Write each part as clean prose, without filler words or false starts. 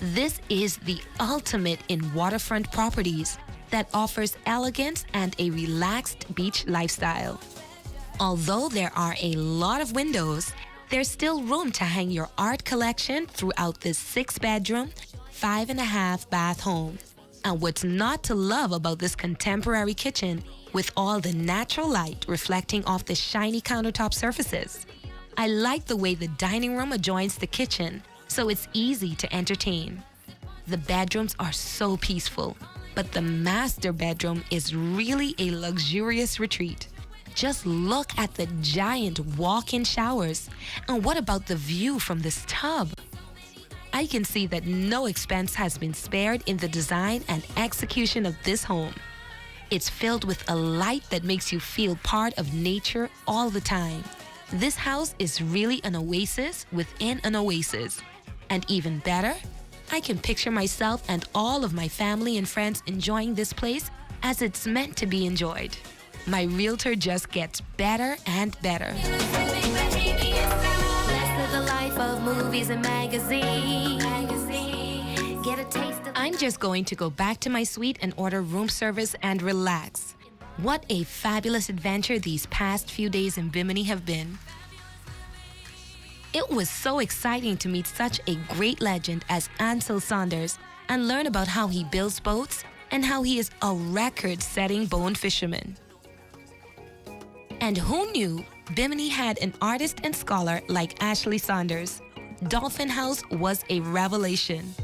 This is the ultimate in waterfront properties that offers elegance and a relaxed beach lifestyle. Although there are a lot of windows, there's still room to hang your art collection throughout this 6-bedroom, 5.5-bath home. And what's not to love about this contemporary kitchen with all the natural light reflecting off the shiny countertop surfaces? I like the way the dining room adjoins the kitchen, so it's easy to entertain. The bedrooms are so peaceful, but the master bedroom is really a luxurious retreat. Just look at the giant walk-in showers. And what about the view from this tub? I can see that no expense has been spared in the design and execution of this home. It's filled with a light that makes you feel part of nature all the time. This house is really an oasis within an oasis. And even better, I can picture myself and all of my family and friends enjoying this place as it's meant to be enjoyed. My realtor just gets better and better. I'm just going to go back to my suite and order room service and relax. What a fabulous adventure these past few days in Bimini have been. It was so exciting to meet such a great legend as Ansel Saunders and learn about how he builds boats and how he is a record-setting bone fisherman. And who knew Bimini had an artist and scholar like Ashley Saunders? Dolphin House was a revelation.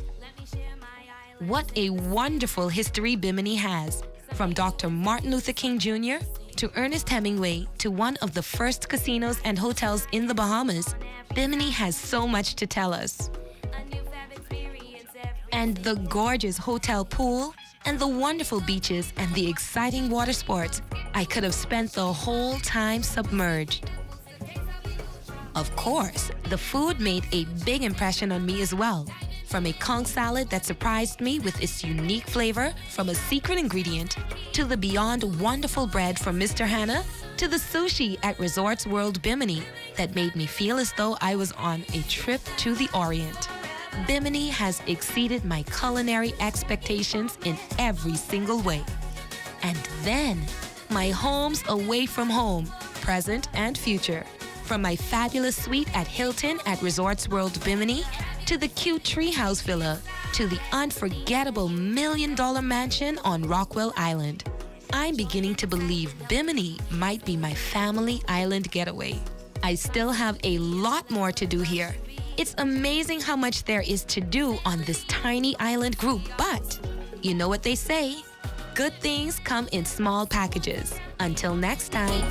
What a wonderful history Bimini has, from Dr. Martin Luther King Jr. to Ernest Hemingway to one of the first casinos and hotels in the Bahamas. Bimini has so much to tell us. And the gorgeous hotel pool, and the wonderful beaches and the exciting water sports, I could have spent the whole time submerged. Of course, the food made a big impression on me as well. From a conch salad that surprised me with its unique flavor from a secret ingredient, to the beyond wonderful bread from Mr. Hannah, to the sushi at Resorts World Bimini that made me feel as though I was on a trip to the Orient. Bimini has exceeded my culinary expectations in every single way. And then, my homes away from home, present and future. From my fabulous suite at Hilton at Resorts World Bimini, to the cute treehouse villa, to the unforgettable $1 million mansion on Rockwell Island. I'm beginning to believe Bimini might be my family island getaway. I still have a lot more to do here. It's amazing how much there is to do on this tiny island group, but you know what they say, good things come in small packages. Until next time.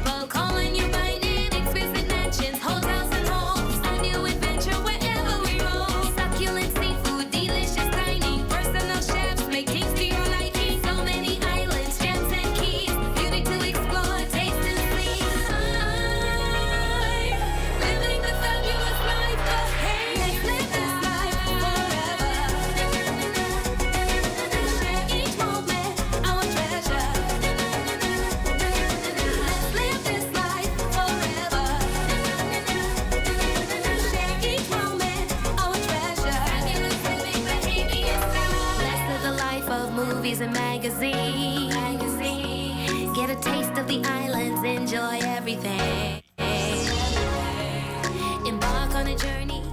And magazines. Get a taste of the islands, enjoy everything. Embark on a journey.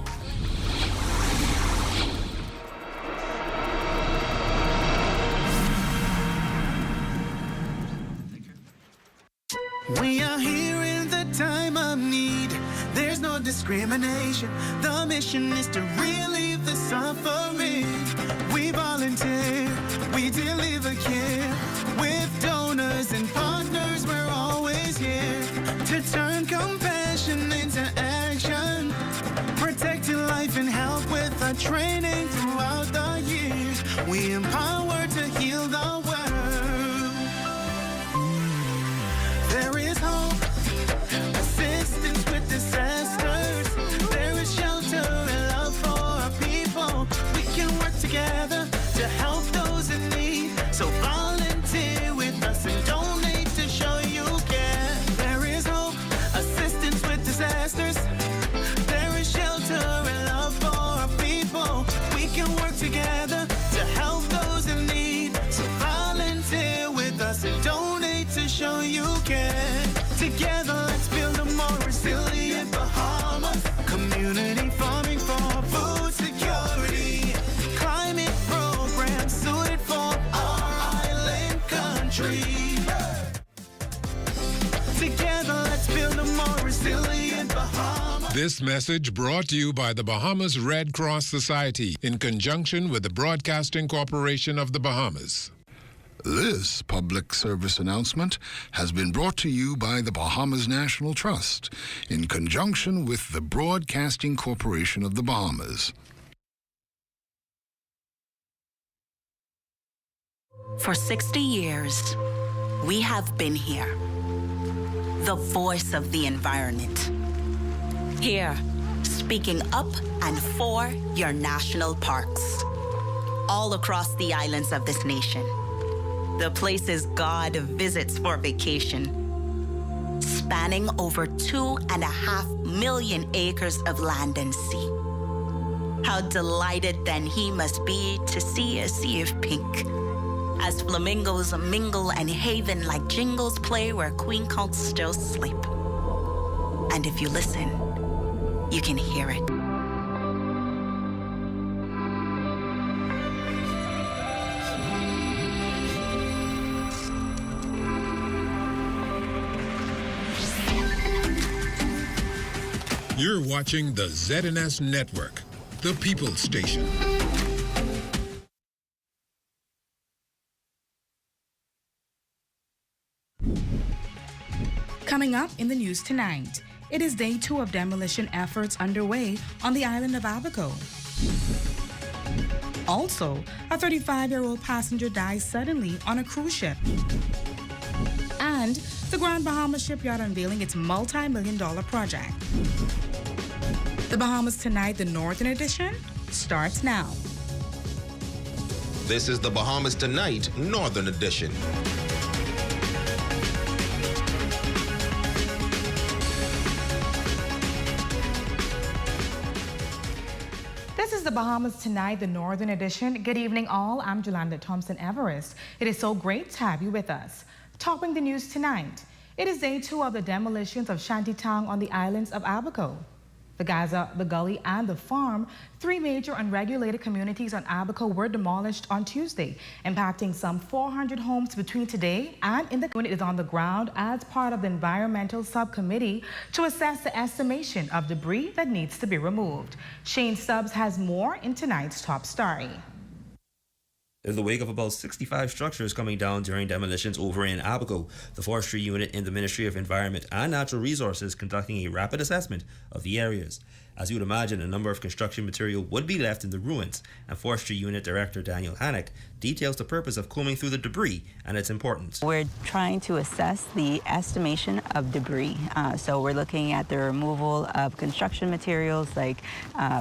We are here in the time of need. There's no discrimination. The mission is to relieve the suffering. We volunteer, we deliver care. With donors and partners, we're always here to turn compassion into action. Protecting life and health with our training throughout the years. We empower to heal the world. There is hope, assistance with disasters. There is shelter and love for our people. We can work together to help those in need. So volunteer with us and donate to show you care. There is hope, assistance with disasters. There is shelter and love for our people. We can work together together to help those in need. So volunteer with us and donate to show you care. Together, let's build a more resilient Bahamas. Community farming for food security. Climate programs suited for our island country. Together, let's build a more resilient Bahamas. This message brought to you by the Bahamas Red Cross Society in conjunction with the Broadcasting Corporation of the Bahamas. This public service announcement has been brought to you by the Bahamas National Trust in conjunction with the Broadcasting Corporation of the Bahamas. For 60 years, we have been here, the voice of the environment. Here, speaking up and for your national parks, all across the islands of this nation. The places God visits for vacation, spanning over 2.5 million acres of land and sea. How delighted then he must be to see a sea of pink, as flamingos mingle and haven like jingles play where queen counts still sleep. And if you listen, you can hear it. You're watching the ZNS Network, the People's Station. Coming up in the news tonight, it is day 2 of demolition efforts underway on the island of Abaco. Also, a 35-year-old passenger dies suddenly on a cruise ship. And the Grand Bahama shipyard unveiling its multi-million-dollar project. The Bahamas Tonight, the Northern Edition, starts now. This is the Bahamas Tonight, Northern Edition. This is the Bahamas Tonight, the Northern Edition. Good evening, all. I'm Jolanda Thompson-Everest. It is so great to have you with us. Topping the news tonight, it is day 2 of the demolitions of shantytown on the islands of Abaco. The Gaza, the Gully, and the Farm, 3 major unregulated communities on Abaco were demolished on Tuesday, impacting some 400 homes between today and in the unit is on the ground as part of the environmental subcommittee to assess the estimation of debris that needs to be removed. Shane Stubbs has more in tonight's top story. In the wake of about 65 structures coming down during demolitions over in Abaco, the forestry unit in the Ministry of Environment and Natural Resources conducting a rapid assessment of the areas. As you would imagine, a number of construction material would be left in the ruins, and Forestry Unit Director Daniel Hannock details the purpose of combing through the debris and its importance. We're trying to assess the estimation of debris. So we're looking at the removal of construction materials like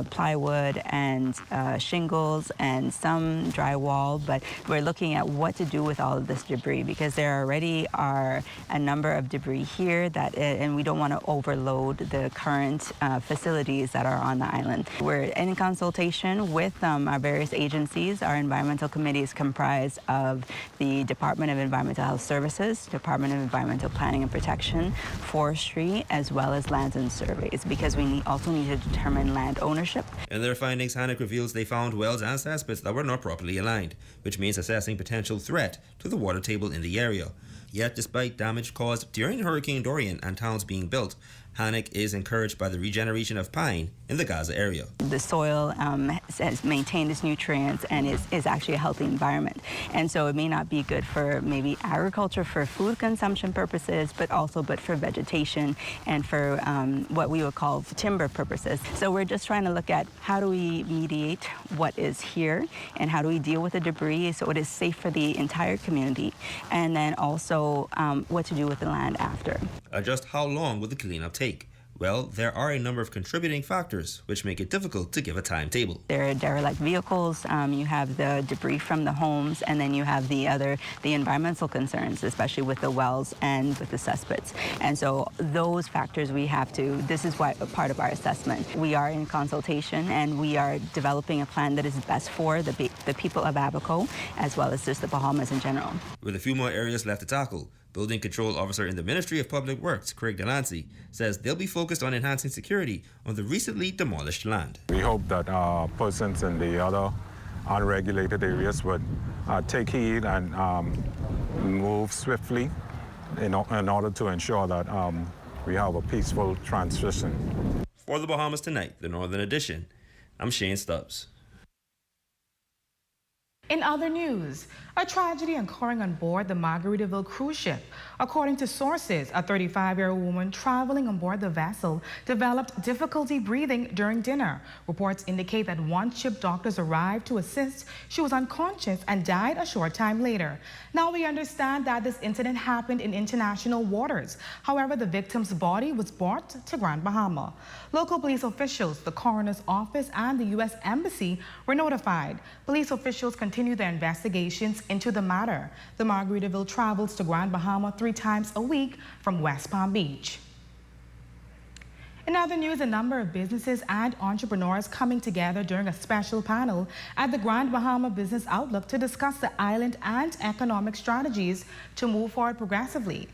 plywood and shingles and some drywall, but we're looking at what to do with all of this debris because there already are a number of debris here that, and we don't want to overload the current facilities that are on the island. We're in consultation with our various agencies. Our environmental committee is comprised of the Department of Environmental Health Services, Department of Environmental Planning and Protection, Forestry, as well as Lands and Surveys, because we also need to determine land ownership. In their findings, Hannock reveals they found wells and cesspits that were not properly aligned, which means assessing potential threat to the water table in the area. Yet, despite damage caused during Hurricane Dorian and towns being built, Hannock is encouraged by the regeneration of pine in the Gaza area. The soil has maintained its nutrients and is actually a healthy environment. And so it may not be good for maybe agriculture for food consumption purposes, but for vegetation and for what we would call timber purposes. So we're just trying to look at how do we mediate what is here and how do we deal with the debris so it is safe for the entire community, and then also what to do with the land after. Just how long will the cleanup take? Well, there are a number of contributing factors which make it difficult to give a timetable. There are derelict vehicles, you have the debris from the homes, and then you have the environmental concerns, especially with the wells and with the cesspits. And so those factors this is why part of our assessment. We are in consultation and we are developing a plan that is best for the people of Abaco as well as just the Bahamas in general. With a few more areas left to tackle, Building Control Officer in the Ministry of Public Works, Craig Delancey, says they'll be focused on enhancing security on the recently demolished land. We hope that persons in the other unregulated areas would take heed and move swiftly in order to ensure that we have a peaceful transition. For the Bahamas Tonight, the Northern Edition, I'm Shane Stubbs. In other news, a tragedy occurring on board the Margaritaville cruise ship. According to sources, a 35-year-old woman traveling on board the vessel developed difficulty breathing during dinner. Reports indicate that once ship doctors arrived to assist, she was unconscious and died a short time later. Now we understand that this incident happened in international waters. However, the victim's body was brought to Grand Bahama. Local police officials, the coroner's office, and the U.S. Embassy were notified. Police officials continue their investigations into the matter. The Margaritaville travels to Grand Bahama 3 times a week from West Palm Beach. In other news, a number of businesses and entrepreneurs coming together during a special panel at the Grand Bahama Business Outlook to discuss the island and economic strategies to move forward progressively.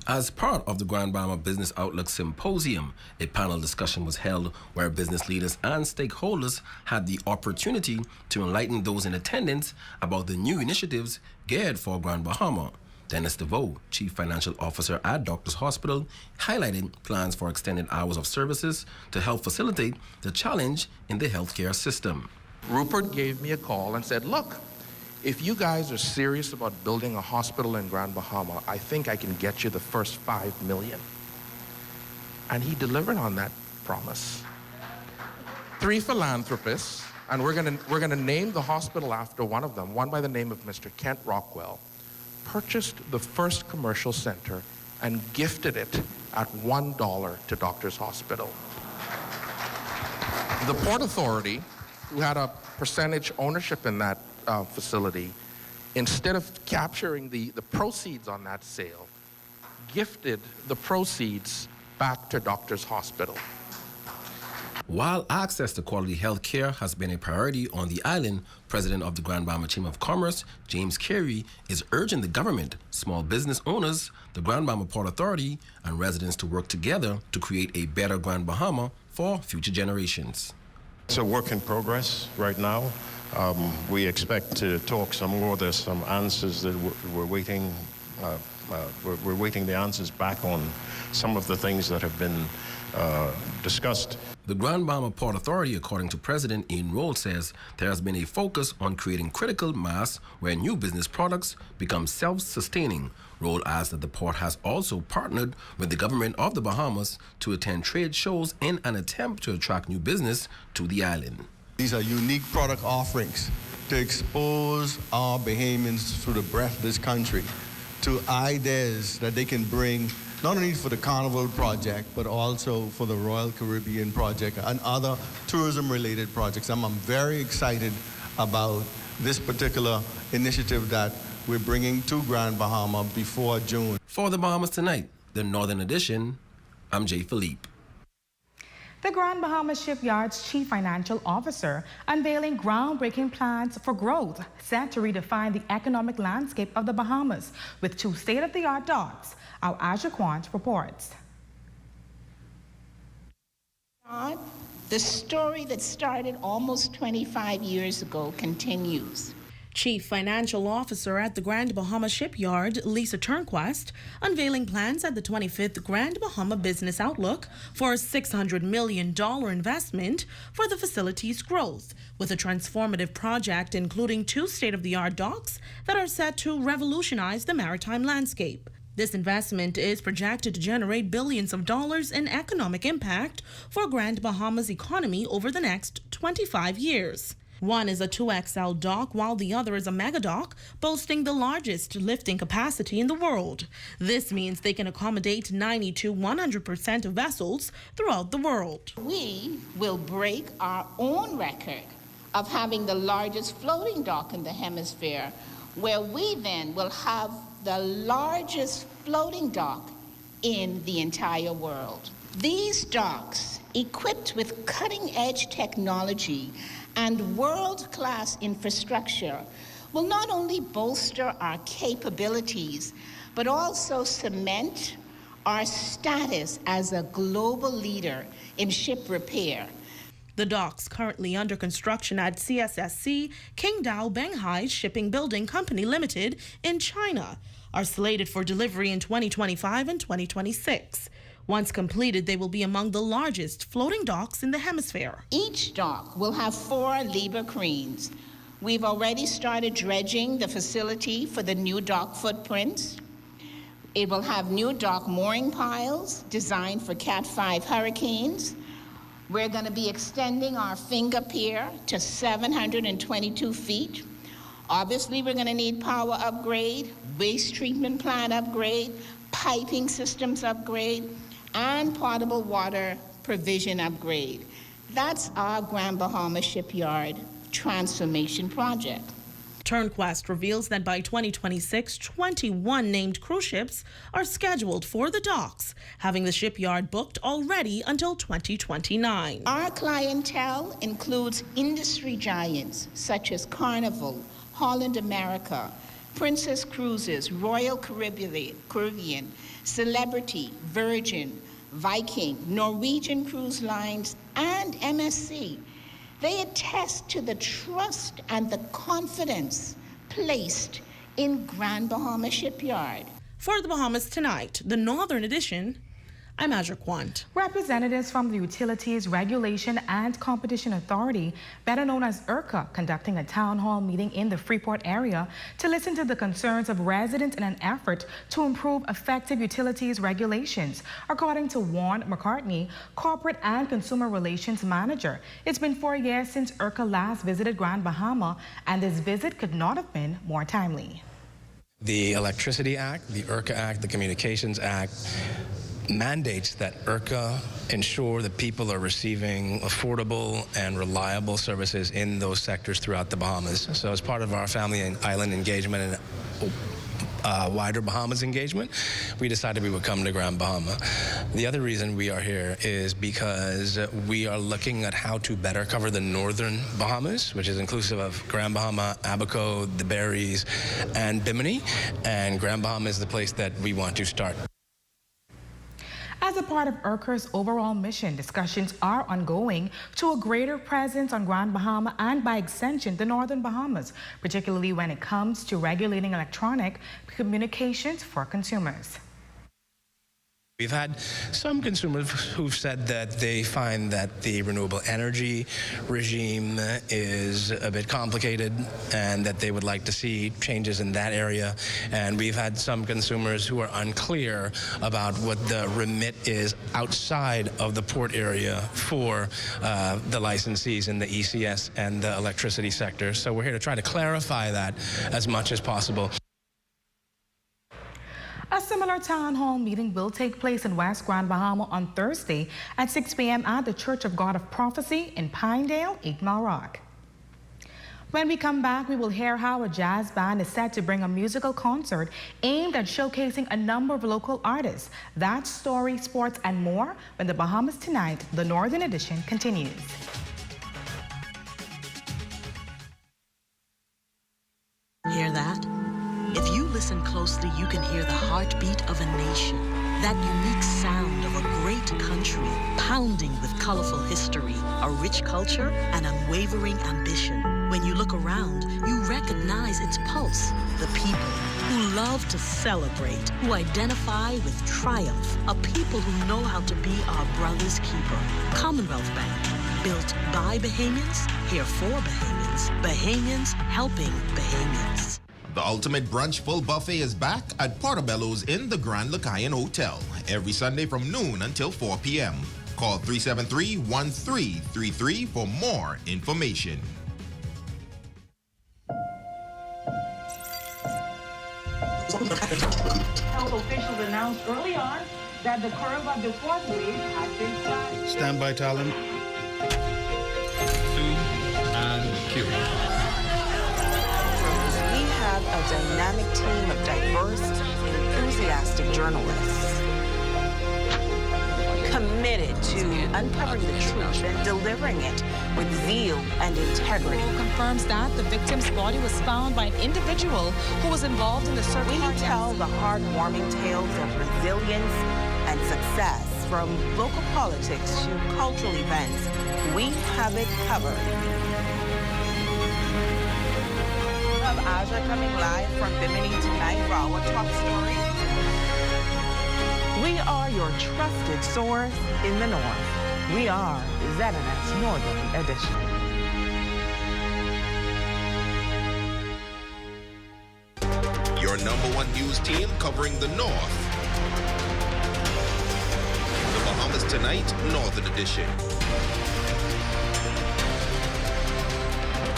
As part of the Grand Bahama Business Outlook Symposium, a panel discussion was held where business leaders and stakeholders had the opportunity to enlighten those in attendance about the new initiatives geared for Grand Bahama. Dennis DeVoe, Chief Financial Officer at Doctors Hospital, highlighted plans for extended hours of services to help facilitate the challenge in the healthcare system. Rupert gave me a call and said, look, if you guys are serious about building a hospital in Grand Bahama, I think I can get you the first $5 million. And he delivered on that promise. 3 philanthropists, and we're gonna name the hospital after one of them, one by the name of Mr. Kent Rockwell, purchased the first commercial center and gifted it at $1 to Doctors Hospital. The Port Authority, who had a percentage ownership in that facility, instead of capturing the proceeds on that sale, gifted the proceeds back to Doctors Hospital. While access to quality health care has been a priority on the island, President of the Grand Bahama Chamber of Commerce, James Carey, is urging the government, small business owners, the Grand Bahama Port Authority, and residents to work together to create a better Grand Bahama for future generations. It's a work in progress right now. We expect to talk some more. There's some answers that we're waiting. We're waiting the answers back on some of the things that have been discussed. The Grand Bahama Port Authority, according to President Ian Roll, says there has been a focus on creating critical mass where new business products become self-sustaining. Roll adds that the port has also partnered with the government of the Bahamas to attend trade shows in an attempt to attract new business to the island. These are unique product offerings to expose our Bahamians through the breadth of this country to ideas that they can bring not only for the Carnival project, but also for the Royal Caribbean project and other tourism-related projects. I'm very excited about this particular initiative that we're bringing to Grand Bahama before June. For the Bahamas Tonight, the Northern Edition, I'm Jay Philippe. The Grand Bahama Shipyard's Chief Financial Officer unveiling groundbreaking plans for growth set to redefine the economic landscape of the Bahamas with 2 state-of-the-art docks. Our Aja Quant reports. The story that started almost 25 years ago continues. Chief Financial Officer at the Grand Bahama Shipyard, Lisa Turnquest, unveiling plans at the 25th Grand Bahama Business Outlook for a $600 million investment for the facility's growth, with a transformative project including 2 state-of-the-art docks that are set to revolutionize the maritime landscape. This investment is projected to generate billions of dollars in economic impact for Grand Bahama's economy over the next 25 years. One is a 2XL dock, while the other is a mega dock, boasting the largest lifting capacity in the world. This means they can accommodate 90 to 100% of vessels throughout the world. We will break our own record of having the largest floating dock in the hemisphere, where we then will have the largest floating dock in the entire world. These docks, equipped with cutting-edge technology and world-class infrastructure, will not only bolster our capabilities, but also cement our status as a global leader in ship repair. The docks currently under construction at CSSC Qingdao Benghai Shipping Building Company Limited in China are slated for delivery in 2025 and 2026. Once completed, they will be among the largest floating docks in the hemisphere. Each dock will have 4 Liebherr cranes. We've already started dredging the facility for the new dock footprints. It will have new dock mooring piles designed for Cat 5 hurricanes. We're going to be extending our finger pier to 722 feet. Obviously, we're going to need power upgrade, waste treatment plant upgrade, piping systems upgrade, and potable water provision upgrade. That's our Grand Bahama Shipyard transformation project. Turnquest reveals that by 2026, 21 named cruise ships are scheduled for the docks, having the shipyard booked already until 2029. Our clientele includes industry giants such as Carnival, Holland America, Princess Cruises, Royal Caribbean, Celebrity, Virgin, Viking, Norwegian Cruise Lines, and MSC. They attest to the trust and the confidence placed in Grand Bahama Shipyard. For the Bahamas Tonight, the Northern Edition, I'm Azra Quant. Representatives from the Utilities Regulation and Competition Authority, better known as URCA, conducting a town hall meeting in the Freeport area to listen to the concerns of residents in an effort to improve effective utilities regulations. According to Warren McCartney, Corporate and Consumer Relations Manager, it's been 4 years since URCA last visited Grand Bahama, and this visit could not have been more timely. The Electricity Act, the URCA Act, the Communications Act mandates that URCA ensure that people are receiving affordable and reliable services in those sectors throughout the Bahamas. So as part of our family and island engagement and wider Bahamas engagement, we decided we would come to Grand Bahama. The other reason we are here is because we are looking at how to better cover the northern Bahamas, which is inclusive of Grand Bahama, Abaco, the Berries, and Bimini. And Grand Bahama is the place that we want to start. As a part of URCA's overall mission, discussions are ongoing to a greater presence on Grand Bahama and, by extension, the Northern Bahamas, particularly when it comes to regulating electronic communications for consumers. We've had some consumers who've said that they find that the renewable energy regime is a bit complicated and that they would like to see changes in that area. And we've had some consumers who are unclear about what the remit is outside of the port area for the licensees in the ECS and the electricity sector. So we're here to try to clarify that as much as possible. A similar town hall meeting will take place in West Grand Bahama on Thursday at 6 p.m. at the Church of God of Prophecy in Pinedale, 8 Mile Rock. When we come back, we will hear how a jazz band is set to bring a musical concert aimed at showcasing a number of local artists. That story, sports, and more when the Bahamas Tonight, the Northern Edition, continues. Hear that? If you listen closely, you can hear the heartbeat of a nation. That unique sound of a great country, pounding with colorful history, a rich culture, and unwavering ambition. When you look around, you recognize its pulse. The people who love to celebrate, who identify with triumph, a people who know how to be our brother's keeper. Commonwealth Bank, built by Bahamians, here for Bahamians. Bahamians helping Bahamians. The Ultimate Brunch Full Buffet is back at Portobello's in the Grand Lucayan Hotel every Sunday from noon until 4 p.m. Call 373-1333 for more information. Health officials announced early on that the curve of the fourth wave has been flattened. Standby talent. 2 and cue. We have a dynamic team of diverse, enthusiastic journalists committed to uncovering the truth and delivering it with zeal and integrity. Confirms that the victim's body was found by an individual who was involved in the search. We tell the heartwarming tales of resilience and success, from local politics to cultural events. We have it covered. We have Aja coming live from Bimini tonight for our top story. We are your trusted source in the North. We are ZNS Northern Edition. Your #1 news team covering the North. The Bahamas Tonight, Northern Edition.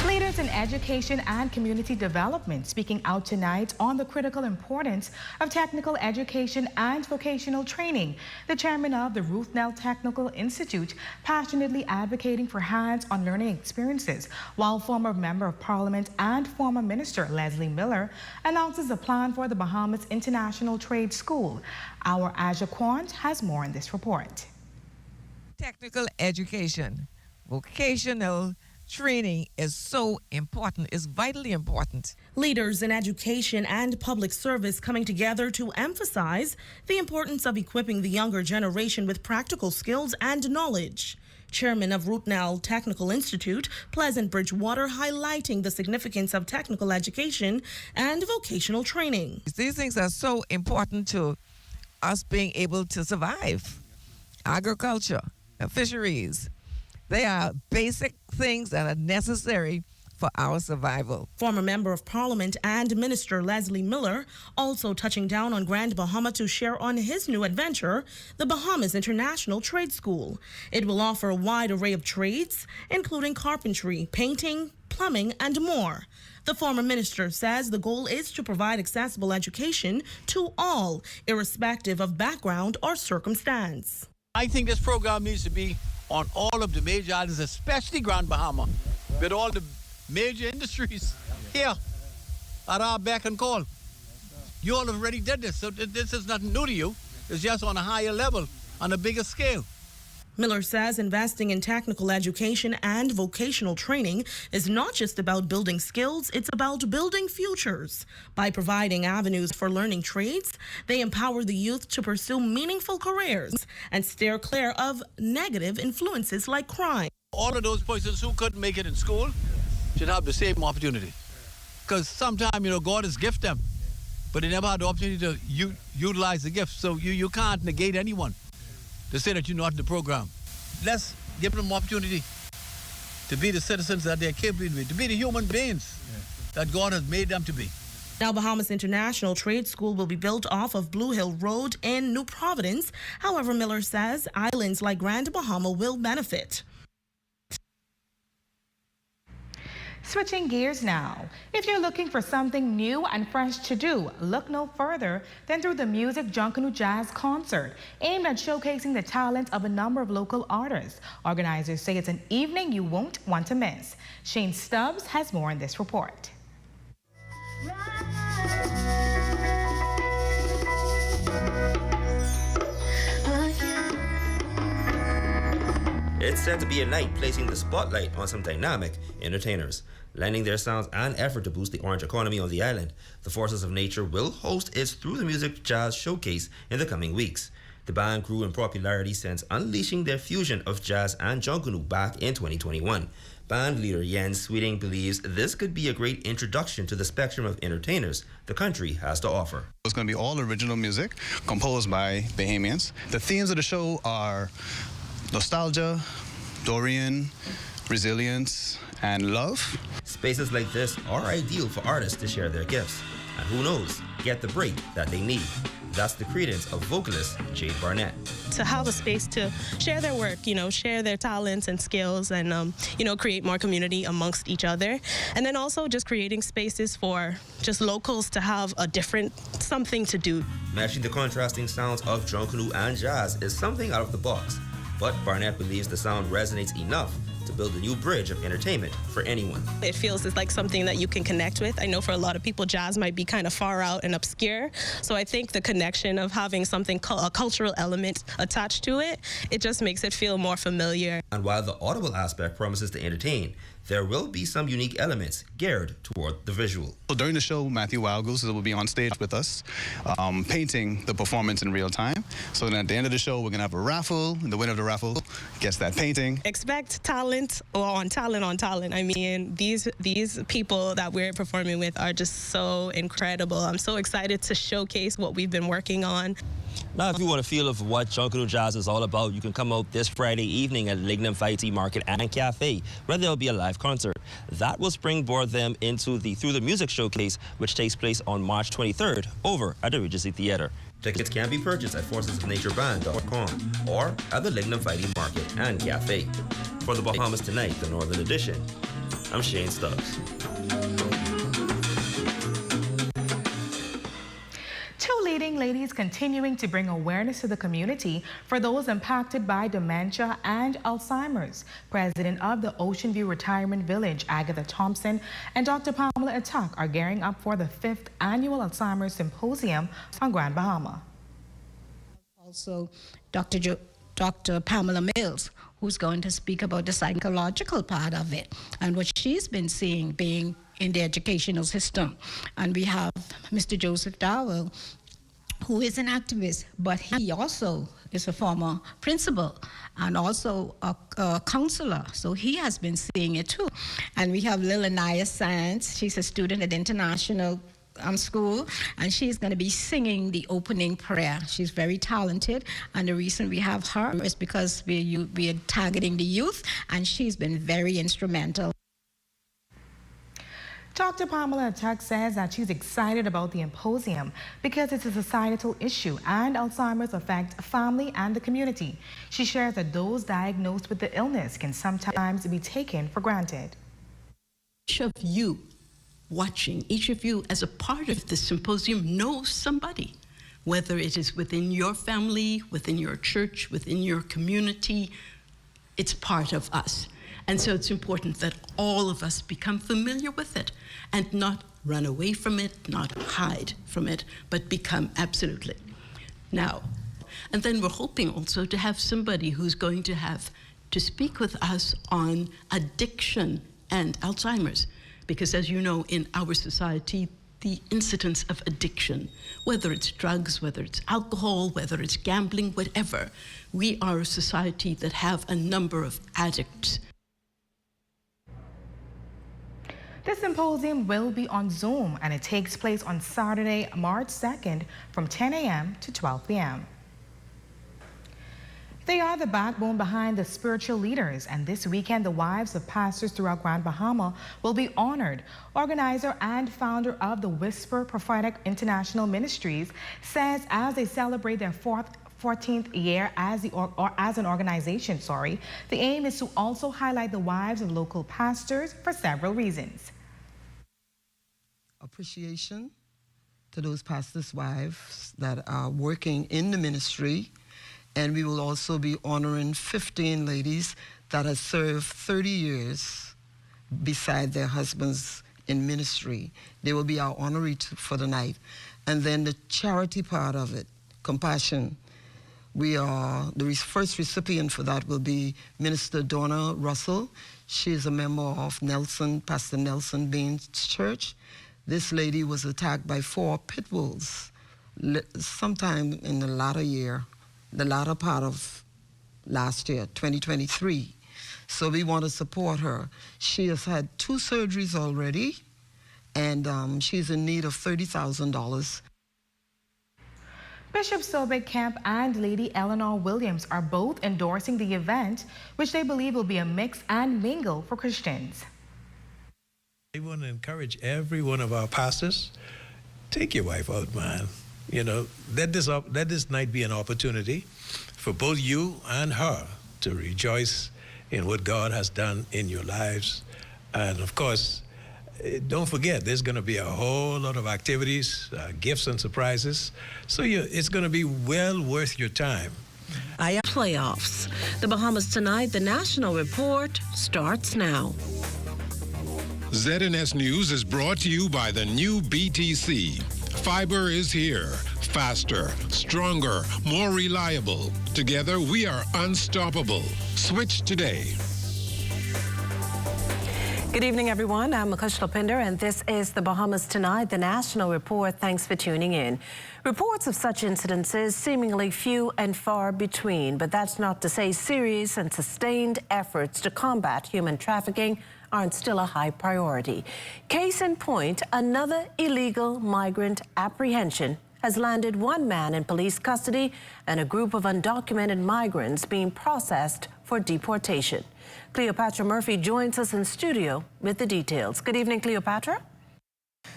Leaders in education and community development speaking out tonight on the critical importance of technical education and vocational training. The chairman of the Ruth Nell Technical Institute passionately advocating for hands-on learning experiences, while former Member of Parliament and former Minister Leslie Miller announces a plan for the Bahamas International Trade School. Our Aja Quant has more in this report. Technical education, vocational training is so important, is vitally important. Leaders in education and public service coming together to emphasize the importance of equipping the younger generation with practical skills and knowledge. Chairman of Ruth Nell Technical Institute, Pleasant Bridgewater, highlighting the significance of technical education and vocational training. These things are so important to us being able to survive. Agriculture, fisheries, they are basic things that are necessary for our survival. Former Member of Parliament and Minister Leslie Miller also touching down on Grand Bahama to share on his new adventure, the Bahamas International Trade School. It will offer a wide array of trades, including carpentry, painting, plumbing, and more. The former minister says the goal is to provide accessible education to all, irrespective of background or circumstance. I think this program needs to be on all of the major islands, especially Grand Bahama, with all the major industries here at our beck and call. You all have already did this, so this is nothing new to you. It's just on a higher level, on a bigger scale. Miller says investing in technical education and vocational training is not just about building skills, it's about building futures. By providing avenues for learning trades, they empower the youth to pursue meaningful careers and steer clear of negative influences like crime. All of those persons who couldn't make it in school should have the same opportunity. Because sometimes, God has gifted them, but they never had the opportunity to utilize the gift. So you can't negate anyone to say that you're not in the program. Let's give them opportunity to be the citizens that they're capable of being, to be the human beings that God has made them to be. Now, Bahamas International Trade School will be built off of Blue Hill Road in New Providence. However, Miller says islands like Grand Bahama will benefit. Switching gears now. If you're looking for something new and fresh to do, look no further than through the Music Junkanoo Jazz Concert, aimed at showcasing the talent of a number of local artists. Organizers say it's an evening you won't want to miss. Shane Stubbs has more in this report. It's said to be a night placing the spotlight on some dynamic entertainers, lending their sounds and effort to boost the orange economy on the island. The Forces of Nature will host its Through the Music Jazz Showcase in the coming weeks. The band grew in popularity since unleashing their fusion of jazz and Junkanoo back in 2021. Band leader Jens Sweeting believes this could be a great introduction to the spectrum of entertainers the country has to offer. It's going to be all original music composed by Bahamians. The themes of the show are nostalgia, Dorian, resilience, and love. Spaces like this are ideal for artists to share their gifts, and who knows, get the break that they need. That's the credence of vocalist Jade Barnett. To have a space to share their work, share their talents and skills and, create more community amongst each other. And then also just creating spaces for just locals to have a different something to do. Matching the contrasting sounds of Junkanoo and jazz is something out of the box, but Barnett believes the sound resonates enough to build a new bridge of entertainment for anyone. It feels it's like something that you can connect with. I know for a lot of people, jazz might be kind of far out and obscure. So I think the connection of having something, a cultural element attached to it, it just makes it feel more familiar. And while the audible aspect promises to entertain, there will be some unique elements geared toward the visual. So during the show, Matthew Wildgoose will be on stage with us, painting the performance in real time. So then at the end of the show, we're going to have a raffle, and the winner of the raffle gets that painting. Expect talent on talent. I mean, these people that we're performing with are just so incredible. I'm so excited to showcase what we've been working on. Now, if you want a feel of what Junkanoo Jazz is all about, you can come out this Friday evening at Lignum Fighty Market and Cafe, where there'll be a live concert. That will springboard them into the Through the Music Showcase, which takes place on March 23rd over at the Regency Theatre. Tickets can be purchased at forcesofnatureband.com or at the Lignum Fighty Market and Cafe. For the Bahamas Tonight, the Northern Edition, I'm Shane Stubbs. Two leading ladies continuing to bring awareness to the community for those impacted by dementia and Alzheimer's. President of the Ocean View Retirement Village, Agatha Thompson, and Dr. Pamela Atak are gearing up for the 5th annual Alzheimer's Symposium on Grand Bahama. Also, Dr. Pamela Mills, who's going to speak about the psychological part of it and what she's been seeing being in the educational system. And we have Mr. Joseph Dowell, who is an activist, but he also is a former principal and also a counselor. So he has been seeing it too. And we have Lil Anaya Sands. She's a student at International School, and she's going to be singing the opening prayer. She's very talented, and the reason we have her is because we are targeting the youth, and she's been very instrumental. Dr. Pamela Atak says that she's excited about the symposium because it's a societal issue and Alzheimer's affects family and the community. She shares that those diagnosed with the illness can sometimes be taken for granted. Each of you watching, each of you as a part of the symposium knows somebody, whether it is within your family, within your church, within your community, it's part of us. And so it's important that all of us become familiar with it and not run away from it, not hide from it, but become absolutely. Now, and then we're hoping also to have somebody who's going to have to speak with us on addiction and Alzheimer's. Because as you know, in our society, the incidence of addiction, whether it's drugs, whether it's alcohol, whether it's gambling, whatever, we are a society that have a number of addicts. The symposium will be on Zoom, and it takes place on Saturday, March 2nd from 10 a.m. to 12 p.m. They are the backbone behind the spiritual leaders, and this weekend the wives of pastors throughout Grand Bahama will be honored. Organizer and founder of the Whisper Prophetic International Ministries says as they celebrate their 14th year as an organization, the aim is to also highlight the wives of local pastors for several reasons. Appreciation to those pastors' wives that are working in the ministry, and we will also be honoring 15 ladies that have served 30 years beside their husbands in ministry. They will be our honoree for the night. And then the charity part of it, compassion. We are, the first recipient for that will be Minister Donna Russell. She is a member of Pastor Nelson Baines Church. This lady was attacked by 4 pit bulls sometime in the latter part of last year, 2023. So we want to support her. She has had 2 surgeries already, and she's in need of $30,000. Bishop Sobek Kemp and Lady Eleanor Williams are both endorsing the event, which they believe will be a mix and mingle for Christians. I want to encourage every one of our pastors, take your wife out, man. let this night be an opportunity for both you and her to rejoice in what God has done in your lives. And of course, don't forget, there's going to be a whole lot of activities, gifts and surprises. So it's going to be well worth your time. Playoffs. The Bahamas Tonight, the national report starts now. ZNS News is brought to you by the new BTC. Fiber is here. Faster, stronger, more reliable. Together, we are unstoppable. Switch today. Good evening, everyone. I'm Makushla Pinder, and this is the Bahamas Tonight, the national report. Thanks for tuning in. Reports of such incidences seemingly few and far between, but that's not to say serious and sustained efforts to combat human trafficking aren't still a high priority. Case in point, another illegal migrant apprehension has landed one man in police custody and a group of undocumented migrants being processed for deportation. Cleopatra Murphy joins us in studio with the details. Good evening, Cleopatra.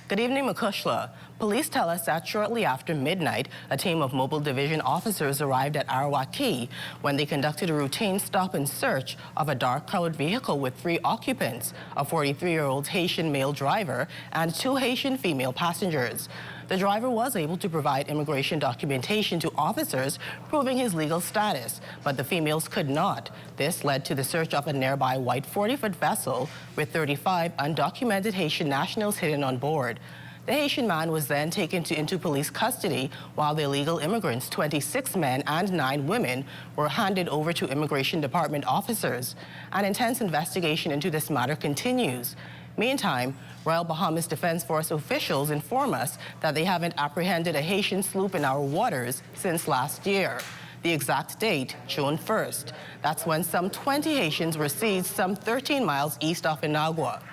Good evening, Makushla. Police tell us that shortly after midnight, a team of mobile division officers arrived at Arawak Key when they conducted a routine stop and search of a dark-colored vehicle with 3 occupants, a 43-year-old Haitian male driver and 2 Haitian female passengers. The driver was able to provide immigration documentation to officers proving his legal status, but the females could not. This led to the search of a nearby white 40-foot vessel with 35 undocumented Haitian nationals hidden on board. The Haitian man was then taken into police custody, while the illegal immigrants, 26 men and 9 women, were handed over to Immigration Department officers. An intense investigation into this matter continues. Meantime, Royal Bahamas Defense Force officials inform us that they haven't apprehended a Haitian sloop in our waters since last year. The exact date, June 1st. That's when some 20 Haitians were seized some 13 miles east of Inagua.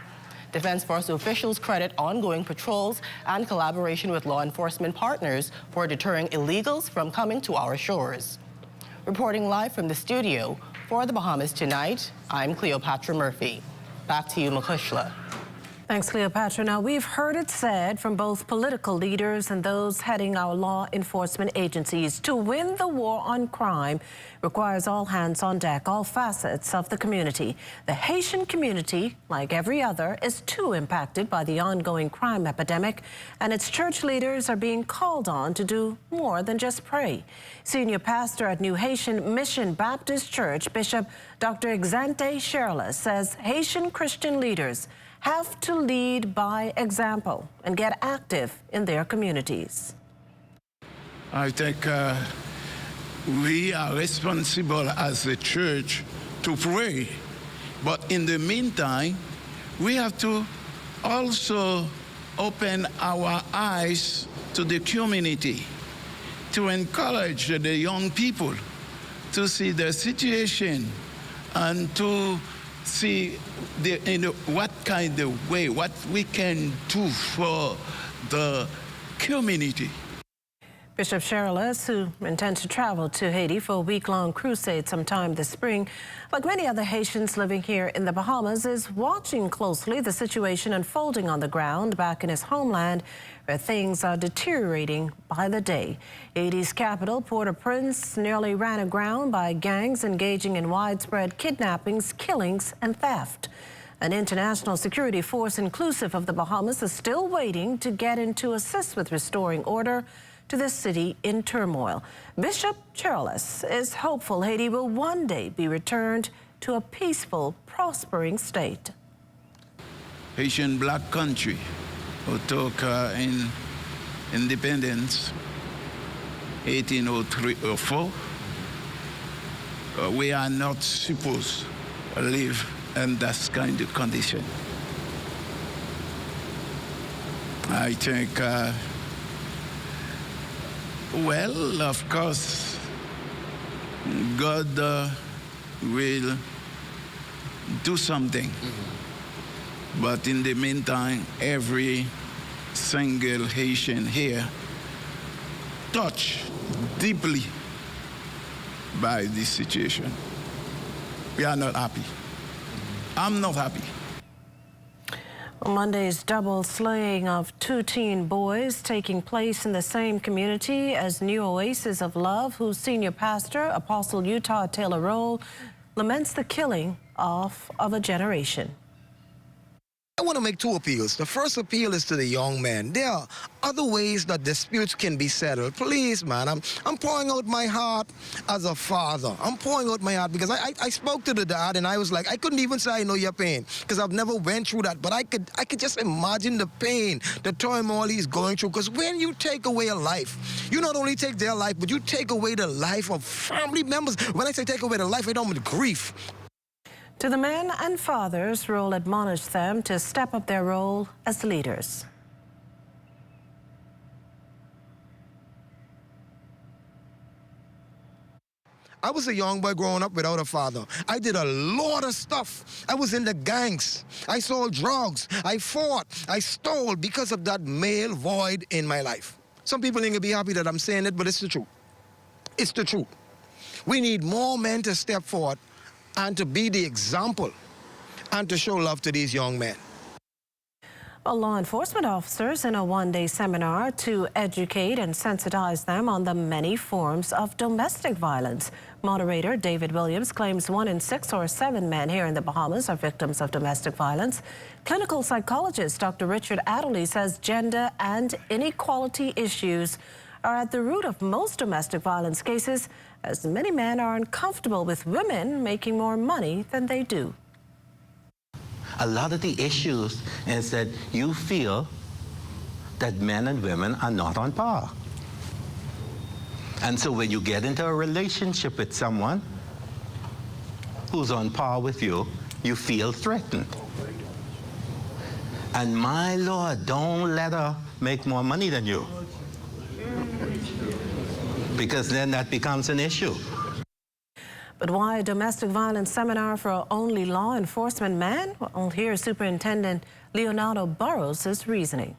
Defense Force officials credit ongoing patrols and collaboration with law enforcement partners for deterring illegals from coming to our shores. Reporting live from the studio for the Bahamas Tonight, I'm Cleopatra Murphy. Back to you, Makushla. Thanks, Cleopatra. Now, we've heard it said from both political leaders and those heading our law enforcement agencies, to win the war on crime requires all hands on deck, all facets of the community. The Haitian community, like every other, is too impacted by the ongoing crime epidemic, and its church leaders are being called on to do more than just pray. Senior pastor at New Haitian Mission Baptist Church, Bishop Dr. Exante Sherla, says Haitian Christian leaders have to lead by example and get active in their communities. I think we are responsible as a church to pray, but in the meantime, we have to also open our eyes to the community, to encourage the young people to see the situation and to see what kind of way, what we can do for the community. Bishop Sherla, who intends to travel to Haiti for a week-long crusade sometime this spring, like many other Haitians living here in the Bahamas, is watching closely the situation unfolding on the ground back in his homeland, where things are deteriorating by the day. Haiti's capital, Port-au-Prince, nearly ran aground by gangs engaging in widespread kidnappings, killings, and theft. An international security force inclusive of the Bahamas is still waiting to get in to assist with restoring order to the city in turmoil. Bishop Charles is hopeful Haiti will one day be returned to a peaceful, prospering state. Haitian black country who took in independence 1803-04. We are not supposed to live in that kind of condition. I think well, of course, God will do something. But in the meantime, every single Haitian here touched deeply by this situation. We are not happy. I'm not happy. Monday's double slaying of 2 teen boys taking place in the same community as New Oasis of Love, whose senior pastor, Apostle Utah Taylor Roll, laments the killing of a generation. I want to make 2 appeals. The first appeal is to the young men. There are other ways that disputes can be settled. Please, man, I'm pouring out my heart as a father. I'm pouring out my heart because I spoke to the dad and I was like, I couldn't even say I know your pain because I've never went through that. But I could just imagine the pain, the turmoil he's going through. Because when you take away a life, you not only take their life, but you take away the life of family members. When I say take away the life, I don't mean grief. To the men and fathers, Roll admonished them to step up their role as leaders. I was a young boy growing up without a father. I did a lot of stuff. I was in the gangs. I sold drugs. I fought. I stole because of that male void in my life. Some people ain't gonna be happy that I'm saying it, but it's the truth. It's the truth. We need more men to step forward and to be the example and to show love to these young men. Law enforcement officers in a one-day seminar to educate and sensitize them on the many forms of domestic violence. Moderator David Williams claims 1 in 6 or 7 men here in the Bahamas are victims of domestic violence. Clinical psychologist Dr. Richard Adderley says gender and inequality issues are at the root of most domestic violence cases, as many men are uncomfortable with women making more money than they do. A lot of the issues is that you feel that men and women are not on par. And so when you get into a relationship with someone who's on par with you, you feel threatened. And my Lord, don't let her make more money than you, because then that becomes an issue. But why a domestic violence seminar for only law enforcement men? Well, here's Superintendent Leonardo Burrows' reasoning.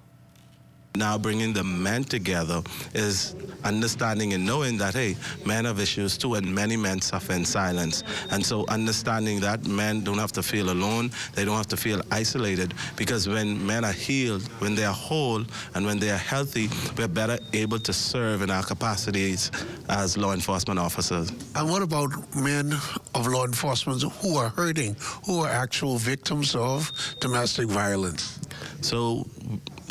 Now bringing the men together is understanding and knowing that, hey, men have issues too, and many men suffer in silence. And so understanding that men don't have to feel alone, they don't have to feel isolated, because when men are healed, when they are whole, and when they are healthy, we're better able to serve in our capacities as law enforcement officers. And what about men of law enforcement who are hurting, who are actual victims of domestic violence? So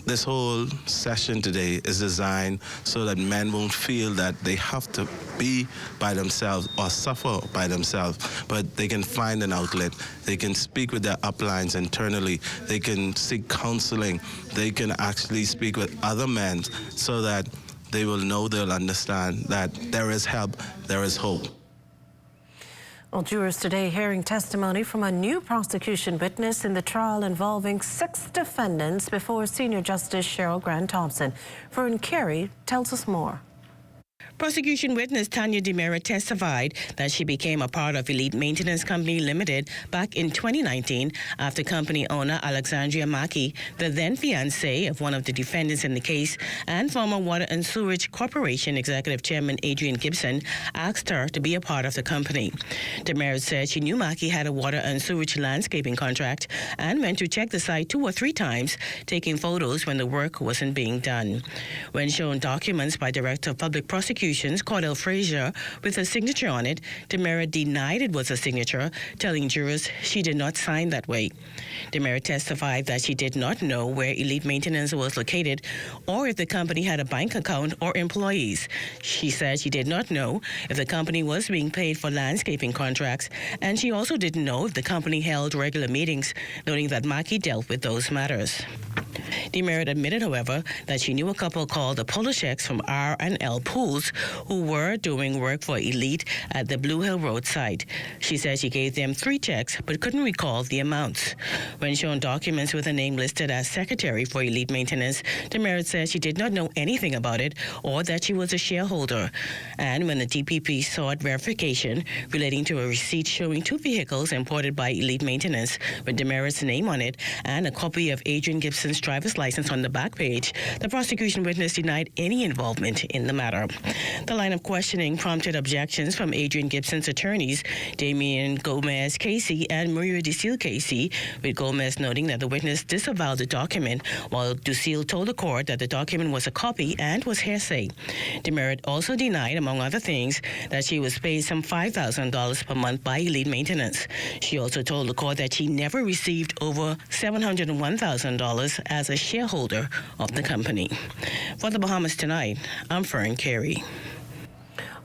this whole session today is designed so that men won't feel that they have to be by themselves or suffer by themselves, but they can find an outlet. They can speak with their uplines internally. They can seek counseling. They can actually speak with other men so that they will know, they'll understand that there is help, there is hope. Well, jurors today hearing testimony from a new prosecution witness in the trial involving 6 defendants before Senior Justice Cheryl Grant Thompson. Vern Carey tells us more. Prosecution witness Tanya DeMera testified that she became a part of Elite Maintenance Company Limited back in 2019 after company owner Alexandria Mackey, the then fiancée of one of the defendants in the case, and former Water and Sewerage Corporation Executive Chairman Adrian Gibson asked her to be a part of the company. DeMera said she knew Mackey had a water and sewage landscaping contract and went to check the site 2 or 3 times, taking photos when the work wasn't being done. When shown documents by Director of Public Prosecutions Cordell Frazier with a signature on it, DeMera denied it was a signature, telling jurors she did not sign that way. DeMera testified that she did not know where Elite Maintenance was located or if the company had a bank account or employees. She said she did not know if the company was being paid for landscaping contracts, and she also didn't know if the company held regular meetings, noting that Mackey dealt with those matters. DeMera admitted, however, that she knew a couple called the Polisheks from R&L Pools who were doing work for Elite at the Blue Hill Road site. She said she gave them 3 checks but couldn't recall the amounts. When shown documents with a name listed as secretary for Elite Maintenance, DeMera said she did not know anything about it or that she was a shareholder. And when the DPP sought verification relating to a receipt showing 2 vehicles imported by Elite Maintenance with DeMera's name on it and a copy of Adrian Gibson's driver's license on the back page. The prosecution witness denied any involvement in the matter. The line of questioning prompted objections from Adrian Gibson's attorneys, Damian Gomez Casey and Maria Ducille Casey, with Gomez noting that the witness disavowed the document, while Ducille told the court that the document was a copy and was hearsay. Demerit also denied, among other things, that she was paid some $5,000 per month by Elite Maintenance. She also told the court that she never received over $701,000 as a shareholder of the company. For the Bahamas Tonight, I'm Fern Carey.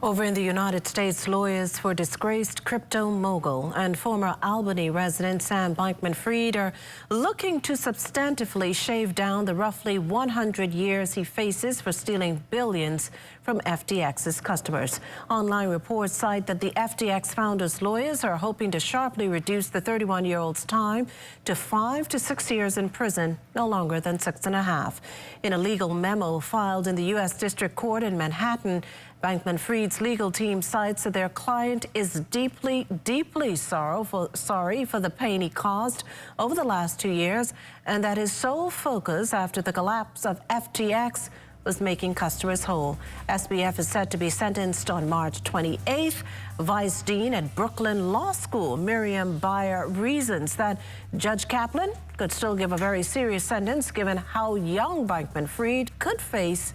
Over in the United States, lawyers for disgraced crypto mogul and former Albany resident Sam Bankman-Fried are looking to substantively shave down the roughly 100 years he faces for stealing billions from FTX's customers. Online reports cite that the FTX founder's lawyers are hoping to sharply reduce the 31-year-old's time to 5 to 6 years in prison, no longer than 6.5. In a legal memo filed in the U.S. District Court in Manhattan, Bankman-Fried's legal team cites that their client is deeply sorry for the pain he caused over the last 2 years, and that his sole focus after the collapse of FTX was making customers whole. SBF is set to be sentenced on March 28th. Vice Dean at Brooklyn Law School, Miriam Bayer, reasons that Judge Kaplan could still give a very serious sentence given how young Bankman-Fried could face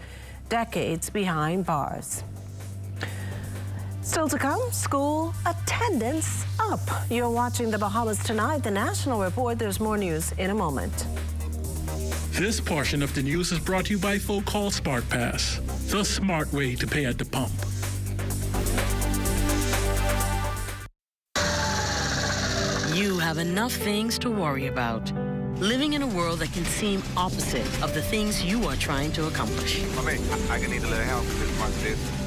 decades behind bars. Still to come, school attendance up. You're watching the Bahamas Tonight, the National Report. There's more news in a moment. This portion of the news is brought to you by Folk Call Smart Pass, the smart way to pay at the pump. You have enough things to worry about. Living in a world that can seem opposite of the things you are trying to accomplish. I can need a little help with this month.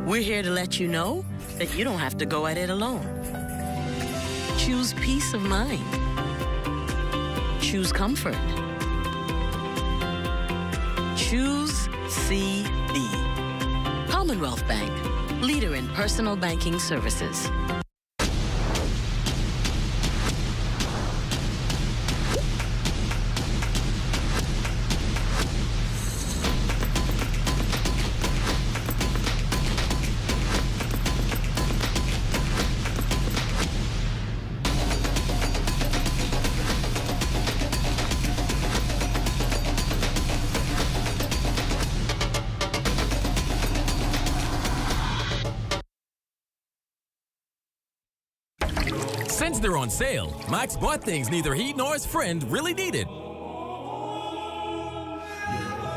We're here to let you know that you don't have to go at it alone. Choose peace of mind. Choose comfort. Choose CB. Commonwealth Bank, leader in personal banking services. Since they're on sale, Max bought things neither he nor his friend really needed.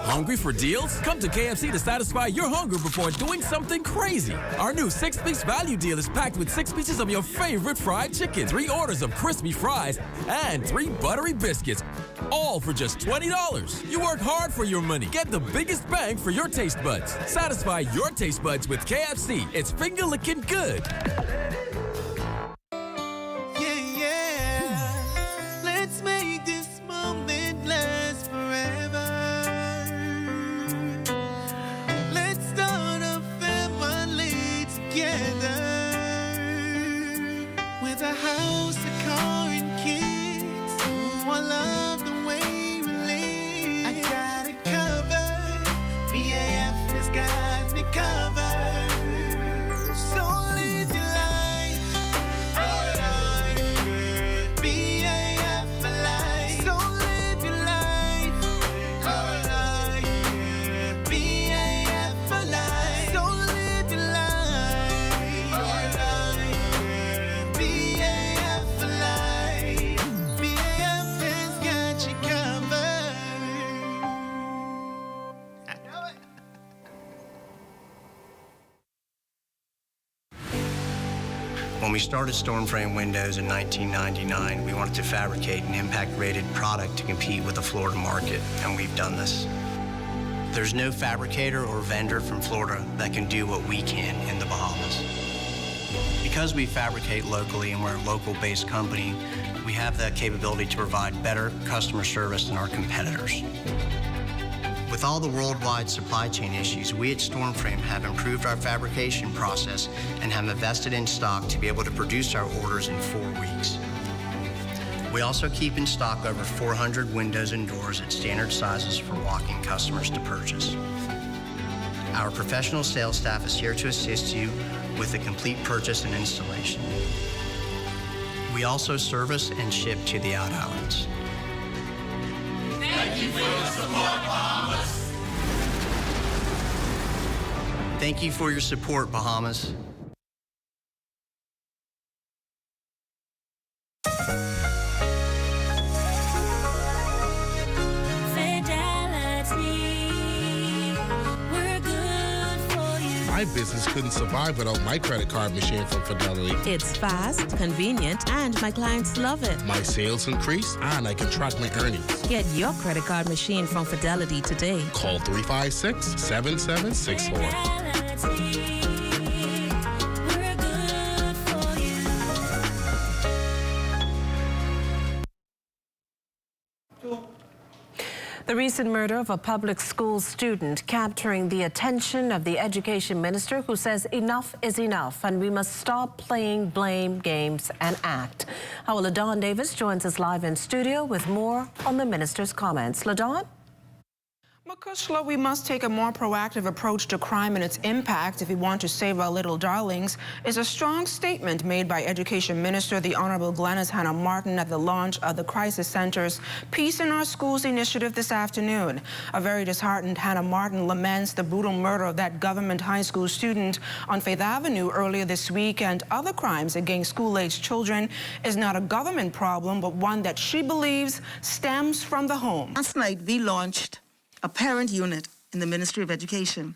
Hungry for deals? Come to KFC to satisfy your hunger before doing something crazy. Our new 6-piece value deal is packed with 6 pieces of your favorite fried chicken, 3 orders of crispy fries, and 3 buttery biscuits, all for just $20. You work hard for your money. Get the biggest bang for your taste buds. Satisfy your taste buds with KFC. It's finger-licking good. When we started Stormframe Windows in 1999, we wanted to fabricate an impact-rated product to compete with the Florida market, and we've done this. There's no fabricator or vendor from Florida that can do what we can in the Bahamas. Because we fabricate locally and we're a local-based company, we have the capability to provide better customer service than our competitors. With all the worldwide supply chain issues, we at Stormframe have improved our fabrication process and have invested in stock to be able to produce our orders in 4 weeks. We also keep in stock over 400 windows and doors at standard sizes for walk-in customers to purchase. Our professional sales staff is here to assist you with the complete purchase and installation. We also service and ship to the out islands. Thank you for your support, Bahamas. Thank you for your support, Bahamas. My business couldn't survive without my credit card machine from Fidelity. It's fast, convenient, and my clients love it. My sales increase, and I can track my earnings. Get your credit card machine from Fidelity today. Call 356-7764. The recent murder of a public school student capturing the attention of the education minister, who says enough is enough and we must stop playing blame games and act. Our LaDawn Davis joins us live in studio with more on the minister's comments. LaDawn? Makushla, we must take a more proactive approach to crime and its impact if we want to save our little darlings, is a strong statement made by Education Minister, the Honorable Glenys Hannah Martin, at the launch of the Crisis Center's Peace in Our Schools initiative this afternoon. A very disheartened Hannah Martin laments the brutal murder of that government high school student on Faith Avenue earlier this week, and other crimes against school-aged children is not a government problem, but one that she believes stems from the home. Last night, we launched a parent unit in the Ministry of Education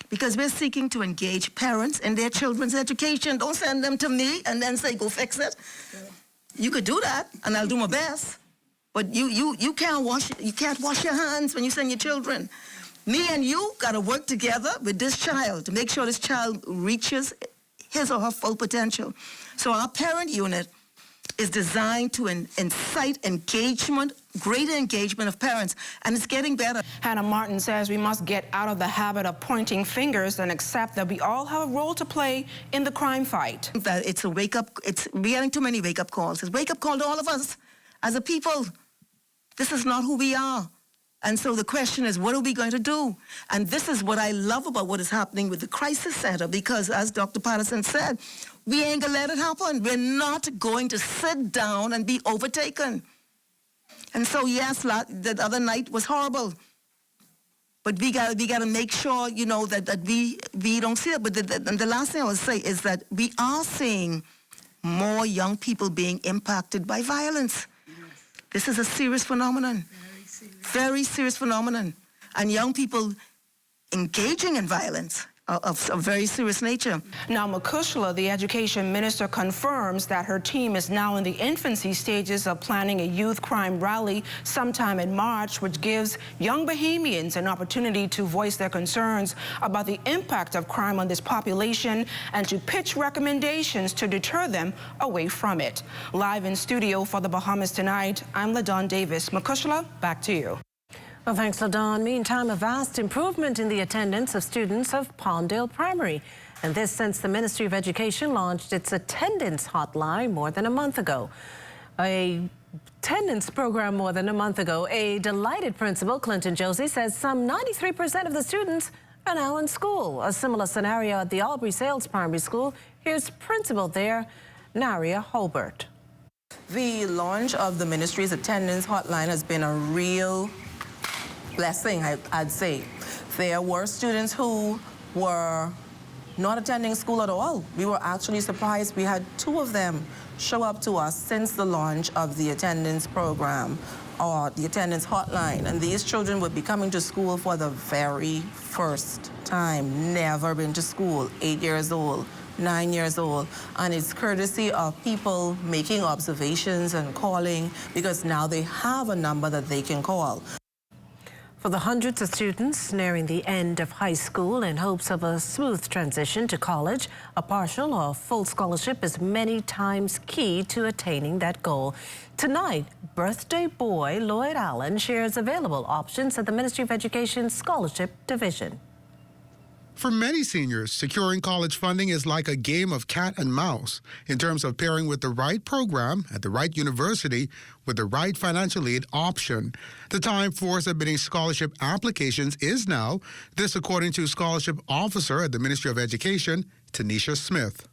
because we're seeking to engage parents in their children's education. Don't send them to me and then say, go fix it. You could do that, and I'll do my best. But you can't wash your hands when you send your children. Me and you got to work together with this child to make sure this child reaches his or her full potential. So our parent unit is designed to incite engagement, greater engagement of parents, and it's getting better. Hannah Martin says we must get out of the habit of pointing fingers and accept that we all have a role to play in the crime fight. That it's a wake-up, we're getting too many wake-up calls. It's a wake-up call to all of us as a people. This is not who we are. And so the question is, what are we going to do? And this is what I love about what is happening with the Crisis Center, because as Dr. Patterson said, we ain't gonna let it happen. We're not going to sit down and be overtaken. And so, yes, the other night was horrible. But we gotta make sure, you know, that we don't see it. But the last thing I would say is that we are seeing more young people being impacted by violence. This is a serious phenomenon. Very serious phenomenon. And young people engaging in violence of a very serious nature. Now, Makushla, the education minister, confirms that her team is now in the infancy stages of planning a youth crime rally sometime in March, which gives young Bahamians an opportunity to voice their concerns about the impact of crime on this population and to pitch recommendations to deter them away from it. Live in studio for the Bahamas Tonight, I'm LaDawn Davis. Makushla, back to you. Well, thanks, LaDawn. Meantime, a vast improvement in the attendance of students of Palmdale Primary. And this since the Ministry of Education launched its attendance hotline more than a month ago. A attendance program more than a month ago. A delighted principal, Clinton Josie, says some 93% of the students are now in school. A similar scenario at the Albury Sales Primary School. Here's principal there, Naria Holbert. The launch of the ministry's attendance hotline has been a real blessing, I'd say. There were students who were not attending school at all. We were actually surprised. We had 2 of them show up to us since the launch of the attendance program or the attendance hotline. And these children would be coming to school for the very first time, never been to school, 8 years old, 9 years old. And it's courtesy of people making observations and calling, because now they have a number that they can call. For the hundreds of students nearing the end of high school in hopes of a smooth transition to college, a partial or full scholarship is many times key to attaining that goal. Tonight, birthday boy Lloyd Allen shares available options at the Ministry of Education Scholarship Division. For many seniors, securing college funding is like a game of cat and mouse in terms of pairing with the right program at the right university with the right financial aid option. The time for submitting scholarship applications is now. This according to scholarship officer at the Ministry of Education, Tanisha Smith.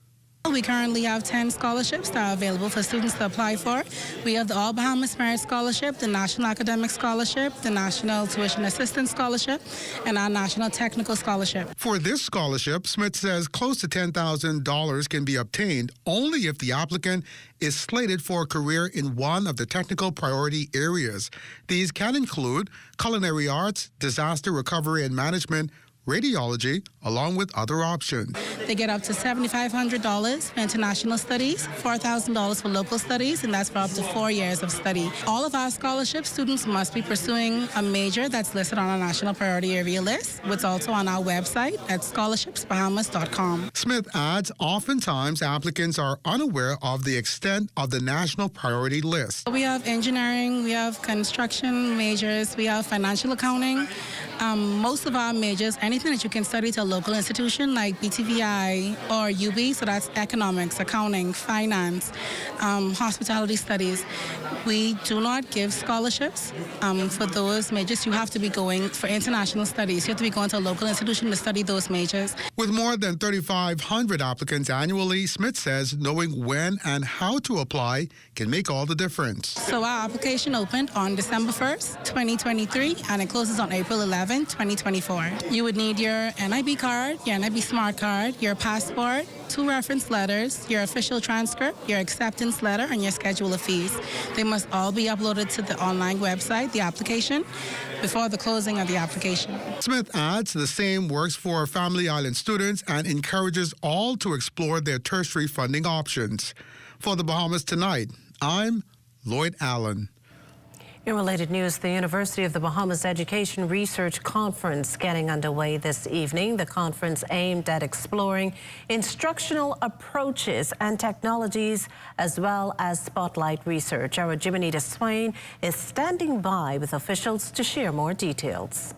We currently have 10 scholarships that are available for students to apply for. We have the All Bahamas Merit Scholarship, the National Academic Scholarship, the National Tuition Assistance Scholarship, and our National Technical Scholarship. For this scholarship, Smith says close to $10,000 can be obtained only if the applicant is slated for a career in one of the technical priority areas. These can include culinary arts, disaster recovery and management, radiology, along with other options. They get up to $7,500 for international studies, $4,000 for local studies, and that's for up to 4 years of study. All of our scholarship students must be pursuing a major that's listed on our national priority area list, which is also on our website at scholarshipsbahamas.com. Smith adds, oftentimes applicants are unaware of the extent of the national priority list. We have engineering, we have construction majors, we have financial accounting. Most of our majors, anything that you can study to a local institution like BTVI or UB, so that's economics, accounting, finance, hospitality studies. We do not give scholarships for those majors. You have to be going for international studies. You have to be going to a local institution to study those majors. With more than 3,500 applicants annually, Smith says knowing when and how to apply can make all the difference. So our application opened on December 1st, 2023, and it closes on April 11, 2024. You would need your NIB card, your NIB Smart Card, your passport, 2 reference letters, your official transcript, your acceptance letter, and your schedule of fees. They must all be uploaded to the online website, the application, before the closing of the application. Smith adds the same works for Family Island students and encourages all to explore their tertiary funding options. For the Bahamas Tonight, I'm Lloyd Allen. In related news, the University of the Bahamas Education Research Conference getting underway this evening. The conference aimed at exploring instructional approaches and technologies as well as spotlight research. Our Jiminita Swain is standing by with officials to share more details.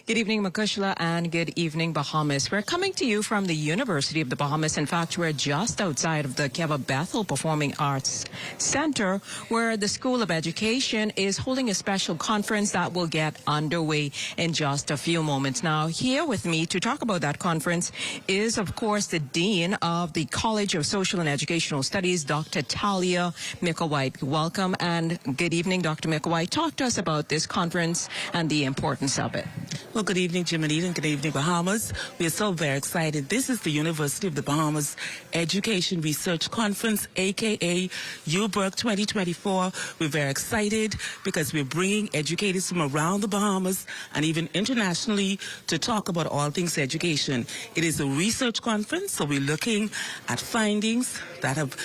Good evening, Makushla, and good evening, Bahamas. We're coming to you from the University of the Bahamas. In fact, we're just outside of the Keva Bethel Performing Arts Center, where the School of Education is holding a special conference that will get underway in just a few moments. Now, here with me to talk about that conference is, of course, the Dean of the College of Social and Educational Studies, Dr. Talia Micklewhite. Welcome, and good evening, Dr. Micklewhite. Talk to us about this conference and the importance of it. Well, good evening, Jiminita, and good evening, Bahamas. We are so very excited. This is the University of the Bahamas Education Research Conference, a.k.a. URCA 2024. We're very excited because we're bringing educators from around the Bahamas and even internationally to talk about all things education. It is a research conference, so we're looking at findings that have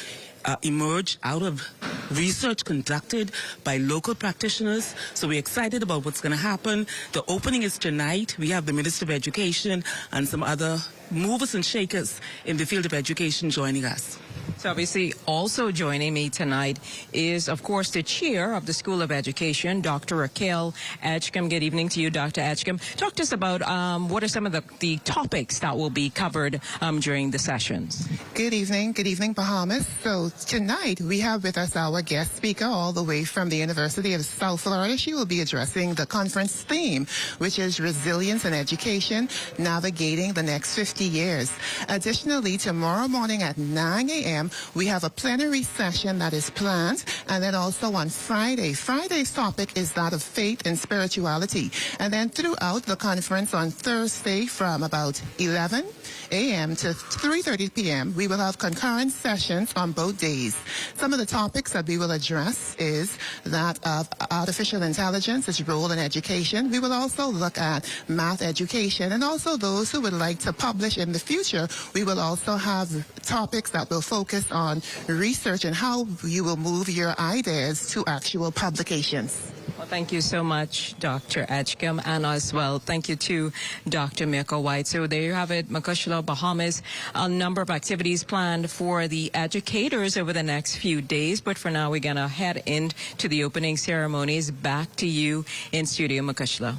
emerged out of research conducted by local practitioners. So we're excited about what's going to happen. The opening is tonight. We have the Minister of Education and some other movers and shakers in the field of education joining us. So obviously also joining me tonight is, of course, the chair of the School of Education, Dr. Raquel Edgecombe. Good evening to you, Dr. Edgecombe. Talk to us about what are some of the topics that will be covered during the sessions. Good evening, Bahamas. So tonight we have with us our guest speaker all the way from the University of South Florida. She will be addressing the conference theme, which is Resilience in Education, Navigating the Next 50 Years. Additionally, tomorrow morning at 9 a.m., we have a plenary session that is planned, and then also on Friday. Friday's topic is that of faith and spirituality. And then throughout the conference on Thursday from about 11 a.m. to 3:30 p.m., we will have concurrent sessions on both days. Some of the topics that we will address is that of artificial intelligence, its role in education. We will also look at math education, and also those who would like to publish in the future. We will also have topics that will focus on research and how you will move your ideas to actual publications. Well, thank you so much, Dr. Edgecombe, and as well, thank you to Dr. Micklewhite. So there you have it, Makushla, Bahamas. A number of activities planned for the educators over the next few days, but for now, we're going to head into the opening ceremonies. Back to you in studio, Makushla.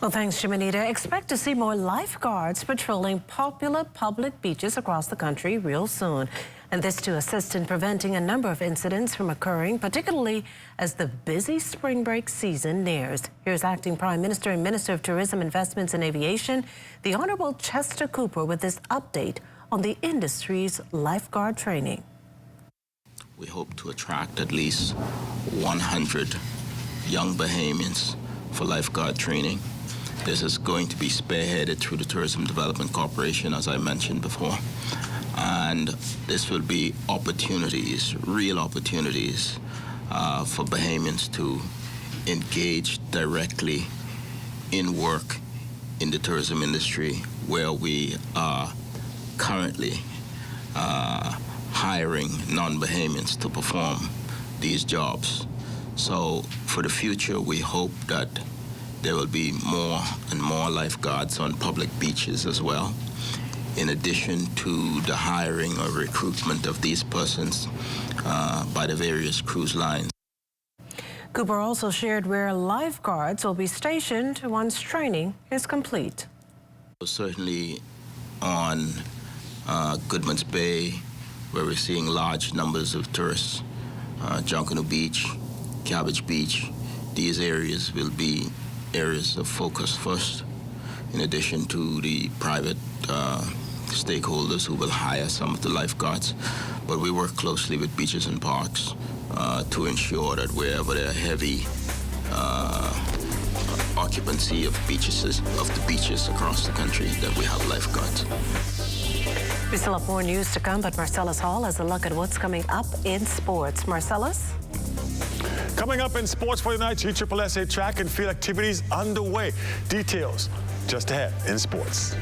Well, thanks, Shimanita. Expect to see more lifeguards patrolling popular public beaches across the country real soon. And this to assist in preventing a number of incidents from occurring, particularly as the busy spring break season nears. Here's Acting Prime Minister and Minister of Tourism, Investments and Aviation, the Honorable Chester Cooper, with this update on the industry's lifeguard training. We hope to attract at least 100 young Bahamians for lifeguard training. This is going to be spearheaded through the Tourism Development Corporation, as I mentioned before. And this will be opportunities, real opportunities for Bahamians to engage directly in work in the tourism industry, where we are currently hiring non-Bahamians to perform these jobs. So for the future, we hope that there will be more and more lifeguards on public beaches as well, in addition to the hiring or recruitment of these persons by the various cruise lines. Cooper also shared where lifeguards will be stationed once training is complete. Certainly on Goodman's Bay, where we're seeing large numbers of tourists, Junkanoo Beach, Cabbage Beach, these areas will be areas of focus first, in addition to the private stakeholders who will hire some of the lifeguards. But we work closely with beaches and parks to ensure that wherever there are heavy occupancy of the beaches across the country, that we have lifeguards. We still have more news to come, but Marcellus Hall has a look at what's coming up in sports. Marcellus? Coming up in sports for tonight, USSSA track and field activities underway. Details just ahead in sports.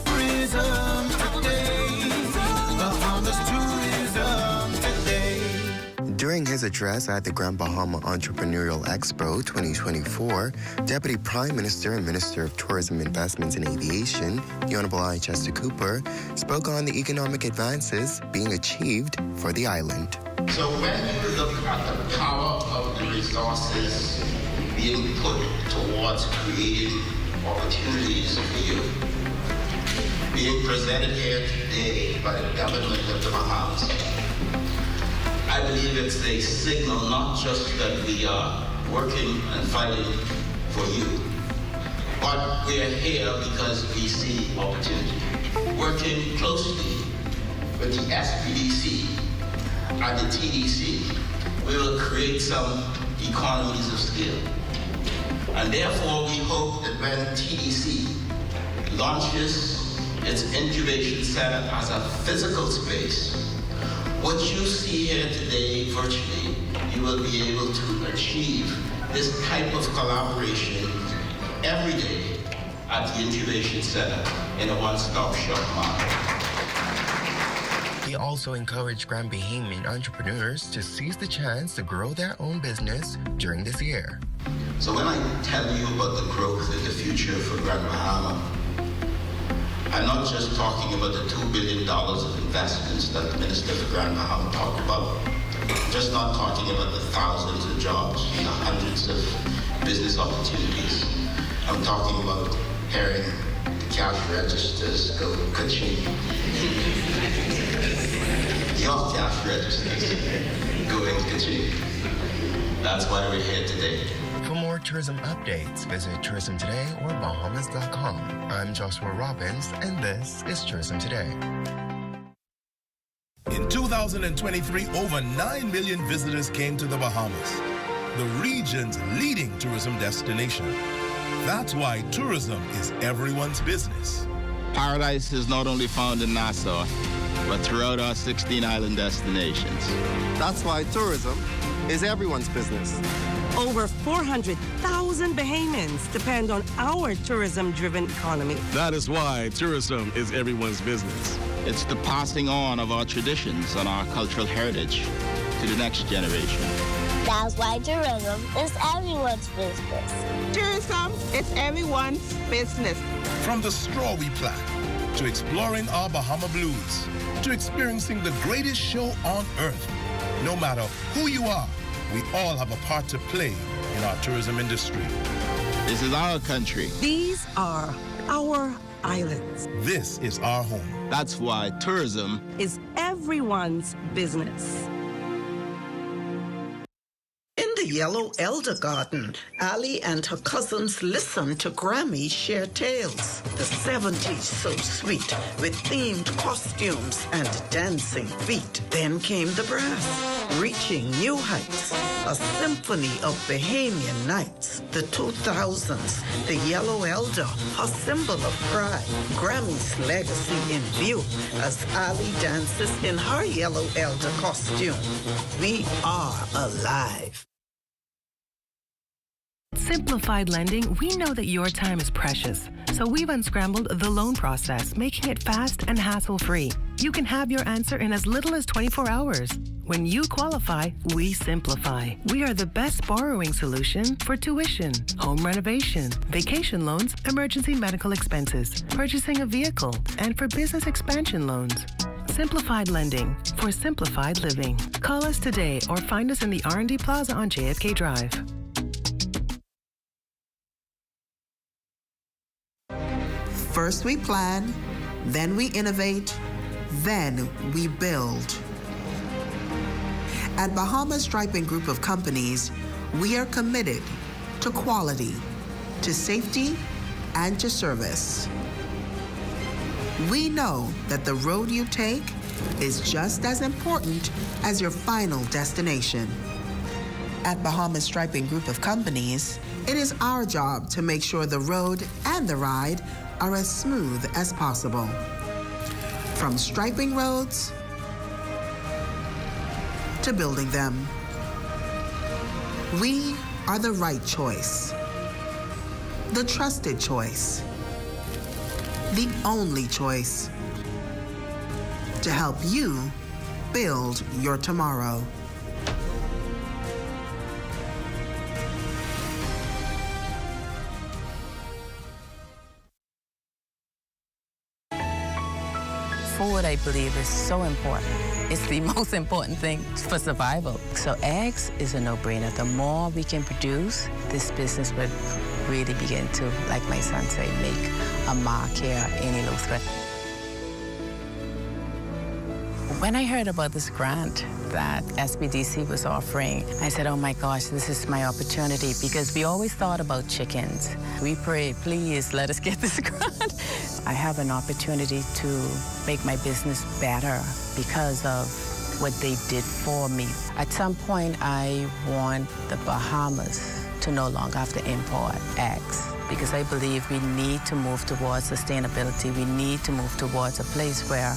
Tourism today. Bahamas tourism today. During his address at the Grand Bahama Entrepreneurial Expo 2024, Deputy Prime Minister and Minister of Tourism, Investments and Aviation, the Honorable I. Chester Cooper, spoke on the economic advances being achieved for the island. So when you look at the power of the resources being put towards creating opportunities for you, being presented here today by the government of the Bahamas, I believe it's a signal not just that we are working and fighting for you, but we are here because we see opportunity. Working closely with the SPDC and the TDC, we will create some economies of scale. And therefore, we hope that when TDC launches its incubation center as a physical space, what you see here today virtually, you will be able to achieve this type of collaboration every day at the incubation center in a one-stop shop model. He also encouraged Grand Bahamian entrepreneurs to seize the chance to grow their own business during this year. So when I tell you about the growth in the future for Grand Bahama, I'm not just talking about the $2 billion of investments that the Minister for Grand Bahama talked about. I'm just not talking about the thousands of jobs, the hundreds of business opportunities. I'm talking about hearing the cash registers go ka-ching. Your cash registers going ka-ching. That's why we're here today. For more tourism updates, visit Tourism Today or Bahamas.com. I'm Joshua Robbins, and this is Tourism Today. In 2023, over 9 million visitors came to the Bahamas, the region's leading tourism destination. That's why tourism is everyone's business. Paradise is not only found in Nassau, but throughout our 16 island destinations. That's why tourism is everyone's business. Over 400,000 Bahamians depend on our tourism-driven economy. That is why tourism is everyone's business. It's the passing on of our traditions and our cultural heritage to the next generation. That's why tourism is everyone's business. Tourism is everyone's business. From the straw we plant, to exploring our Bahama blues, to experiencing the greatest show on earth. No matter who you are, we all have a part to play in our tourism industry. This is our country. These are our islands. This is our home. That's why tourism Is everyone's business. In the Yellow Elder Garden, Ali and her cousins listened to Grammy share tales. The 70s so sweet, with themed costumes and dancing feet. Then came the brass, reaching new heights. A symphony of Bahamian nights. The 2000s, the Yellow Elder, a symbol of pride. Grammy's legacy in view as Ali dances in her Yellow Elder costume. We are alive. Simplified Lending, we know that your time is precious, so we've unscrambled the loan process, making it fast and hassle-free. You can have your answer in as little as 24 hours. When you qualify, we simplify. We are the best borrowing solution for tuition, home renovation, vacation loans, emergency medical expenses, purchasing a vehicle, and for business expansion loans. Simplified Lending for simplified living. Call us today or find us in the R&D Plaza on JFK Drive. First we plan, then we innovate, then we build. At Bahamas Striping Group of Companies, we are committed to quality, to safety, and to service. We know that the road you take is just as important as your final destination. At Bahamas Striping Group of Companies, it is our job to make sure the road and the ride are as smooth as possible. From striping roads to building them, we are the right choice, the trusted choice, the only choice to help you build your tomorrow. Food, I believe, is so important. It's the most important thing for survival. So eggs is a no-brainer. The more we can produce, this business would really begin to, like my son say, make a mark here in Eleuthera. When I heard about this grant that SBDC was offering, I said, oh my gosh, this is my opportunity, because we always thought about chickens. We prayed, please let us get this grant. I have an opportunity to make my business better because of what they did for me. At some point, I want the Bahamas to no longer have to import eggs, because I believe we need to move towards sustainability. We need to move towards a place where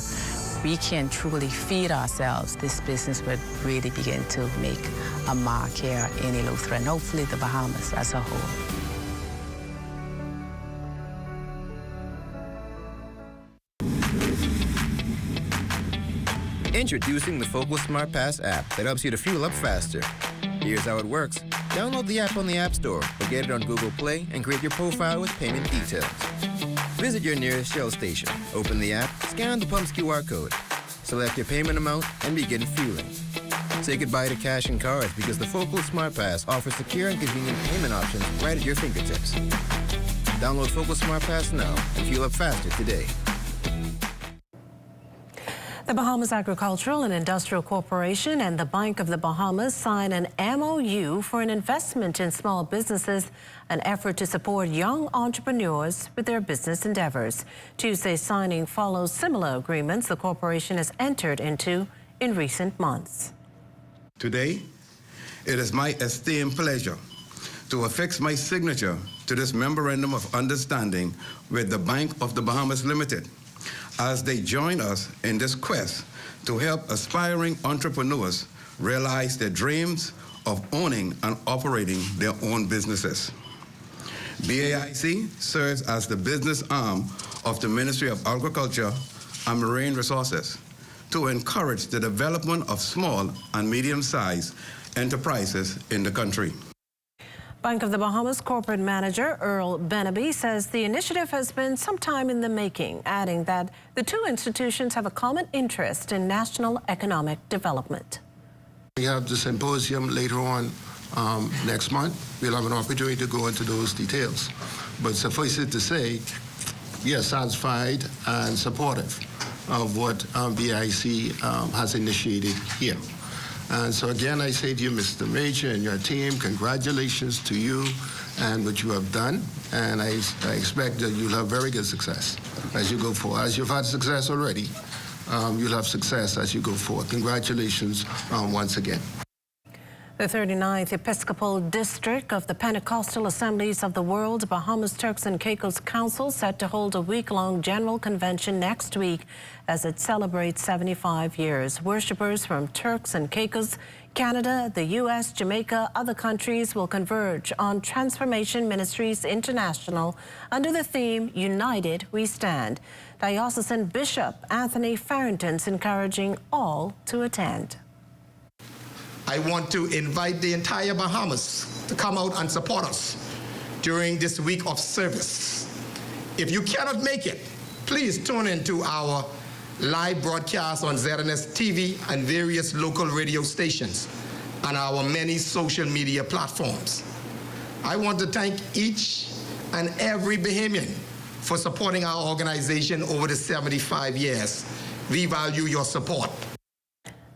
we can truly feed ourselves. This business would really begin to make a mark here in Eleuthera and hopefully the Bahamas as a whole. Introducing the Focal Smart Pass app that helps you to fuel up faster. Here's how it works. Download the app on the App Store or get it on Google Play and create your profile with payment details. Visit your nearest Shell station. Open the app, scan the pump's QR code, select your payment amount, and begin fueling. Say goodbye to cash and cards because the Focal Smart Pass offers secure and convenient payment options right at your fingertips. Download Focal Smart Pass now and fuel up faster today. The Bahamas Agricultural and Industrial Corporation and the Bank of the Bahamas sign an MOU for an investment in small businesses, an effort to support young entrepreneurs with their business endeavors. Tuesday's signing follows similar agreements the corporation has entered into in recent months. Today, it is my esteemed pleasure to affix my signature to this Memorandum of Understanding with the Bank of the Bahamas Limited, as they join us in this quest to help aspiring entrepreneurs realize their dreams of owning and operating their own businesses. BAIC serves as the business arm of the Ministry of Agriculture and Marine Resources to encourage the development of small and medium-sized enterprises in the country. Bank of the Bahamas Corporate Manager Earl Benaby says the initiative has been some time in the making, adding that the two institutions have a common interest in national economic development. We have the symposium later on next month, we'll have an opportunity to go into those details. But suffice it to say, we are satisfied and supportive of what BIC has initiated here. And so again, I say to you, Mr. Major and your team, congratulations to you and what you have done. And I expect that you'll have very good success as you go forward. As you've had success already, you'll have success as you go forward. Congratulations once again. The 39th Episcopal District of the Pentecostal Assemblies of the World, Bahamas, Turks and Caicos Council set to hold a week-long general convention next week as it celebrates 75 years. Worshippers from Turks and Caicos, Canada, the U.S., Jamaica, other countries will converge on Transformation Ministries International under the theme, United We Stand. Diocesan Bishop Anthony Farrington's encouraging all to attend. I want to invite the entire Bahamas to come out and support us during this week of service. If you cannot make it, please tune into our live broadcast on ZNS TV and various local radio stations and our many social media platforms. I want to thank each and every Bahamian for supporting our organization over the 75 years. We value your support.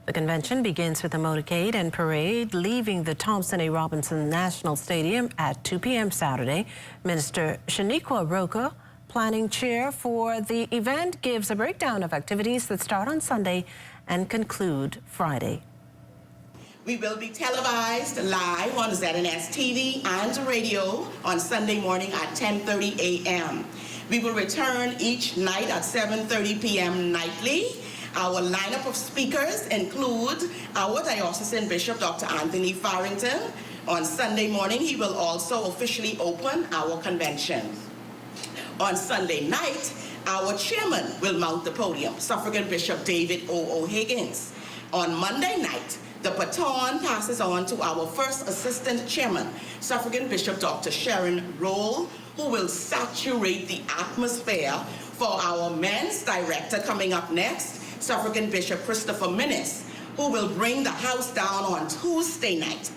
The convention begins with a motorcade and parade leaving the Thompson A. Robinson National Stadium at 2 p.m. Saturday. Minister Shaniqua Roca, planning chair for the event, gives a breakdown of activities that start on Sunday and conclude Friday. We will be televised live on ZNS TV and radio on Sunday morning at 10:30 a.m. We will return each night at 7:30 p.m. nightly. Our lineup of speakers include our Diocesan Bishop, Dr. Anthony Farrington. On Sunday morning, he will also officially open our convention. On Sunday night, our chairman will mount the podium, Suffragan Bishop David O. O'Higgins. On Monday night, the baton passes on to our first assistant chairman, Suffragan Bishop Dr. Sharon Roll, who will saturate the atmosphere for our men's director coming up next, Suffragan Bishop Christopher Minnis, who will bring the house down on Tuesday night.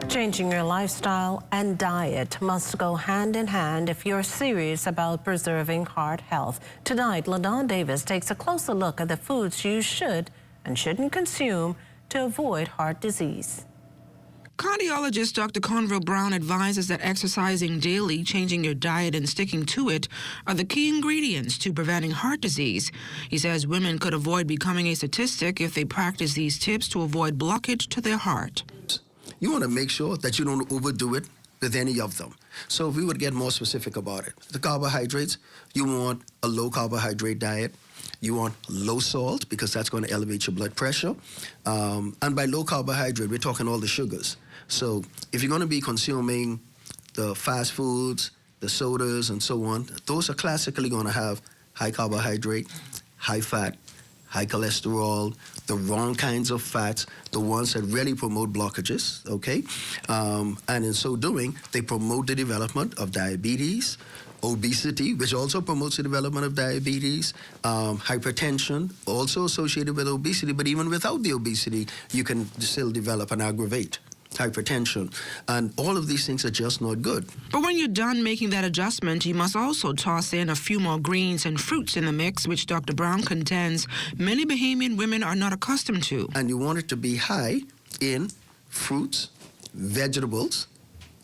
Changing your lifestyle and diet must go hand in hand if you're serious about preserving heart health. Tonight, LaDawn Davis takes a closer look at the foods you should and shouldn't consume to avoid heart disease. Cardiologist Dr. Conville Brown advises that exercising daily, changing your diet, and sticking to it are the key ingredients to preventing heart disease. He says women could avoid becoming a statistic if they practice these tips to avoid blockage to their heart. You want to make sure that you don't overdo it with any of them. So if we would get more specific about it, the carbohydrates, you want a low carbohydrate diet. You want low salt because that's going to elevate your blood pressure. And by low carbohydrate, we're talking all the sugars. So if you're going to be consuming the fast foods, the sodas, and so on, those are classically going to have high carbohydrate, high fat, high cholesterol, the wrong kinds of fats, the ones that really promote blockages, okay? And in so doing, they promote the development of diabetes, obesity, which also promotes the development of diabetes, hypertension, also associated with obesity, but even without the obesity, you can still develop and aggravate hypertension. And all of these things are just not good. But when you're done making that adjustment, you must also toss in a few more greens and fruits in the mix, which Dr. Brown contends many Bahamian women are not accustomed to. And you want it to be high in fruits, vegetables,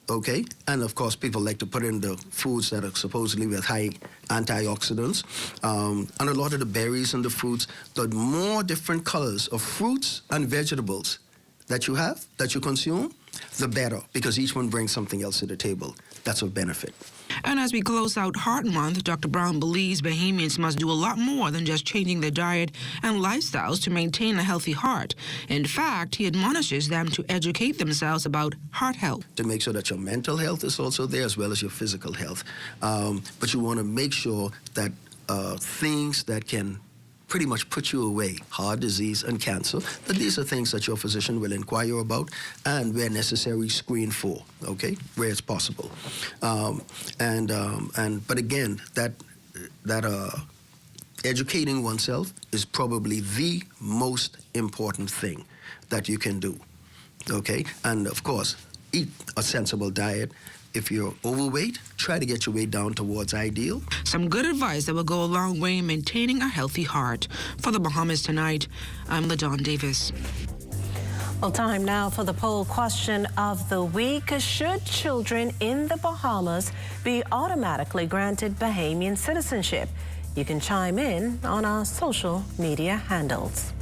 okay? And of course, people like to put in the foods that are supposedly with high antioxidants. And a lot of the berries and the fruits, the more different colors of fruits and vegetables that you have, that you consume, the better, because each one brings something else to the table that's of benefit. And as we close out Heart Month, Dr. Brown believes Bahamians must do a lot more than just changing their diet and lifestyles to maintain a healthy heart. In fact, he admonishes them to educate themselves about heart health. To make sure that your mental health is also there as well as your physical health. But you want to make sure that things that can pretty much put you away, heart disease and cancer, then these are things that your physician will inquire about and where necessary screen for, okay, where it's possible. But again, that educating oneself is probably the most important thing that you can do, okay? And of course, eat a sensible diet. If you're overweight, try to get your weight down towards ideal. Some good advice that will go a long way in maintaining a healthy heart. For the Bahamas Tonight, I'm LaDawn Davis. Well, time now for the poll question of the week. Should children in the Bahamas be automatically granted Bahamian citizenship? You can chime in on our social media handles.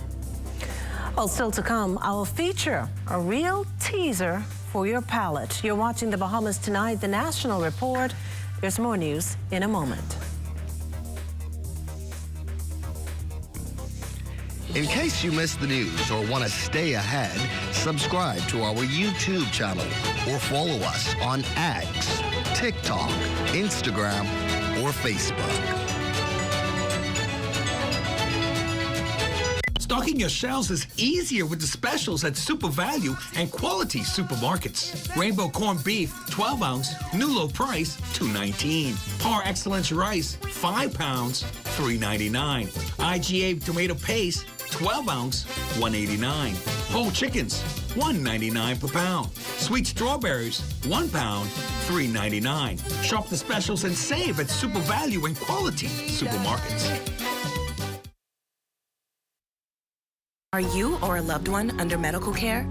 Well, still to come, our feature, a real teaser for your palate. You're watching the Bahamas Tonight, the National Report. There's more news in a moment. In case you missed the news or want to stay ahead, subscribe to our YouTube channel or follow us on X, TikTok, Instagram, or Facebook. Stocking your shelves is easier with the specials at Super Value and Quality Supermarkets. Rainbow corned beef, 12 ounce, new low price, $2.19. Par Excellence rice, 5 pounds, $3.99. IGA tomato paste, 12 ounce, $1.89. Whole chickens, $1.99 per pound. Sweet strawberries, 1 pound, $3.99. Shop the specials and save at Super Value and Quality Supermarkets. Are you or a loved one under medical care?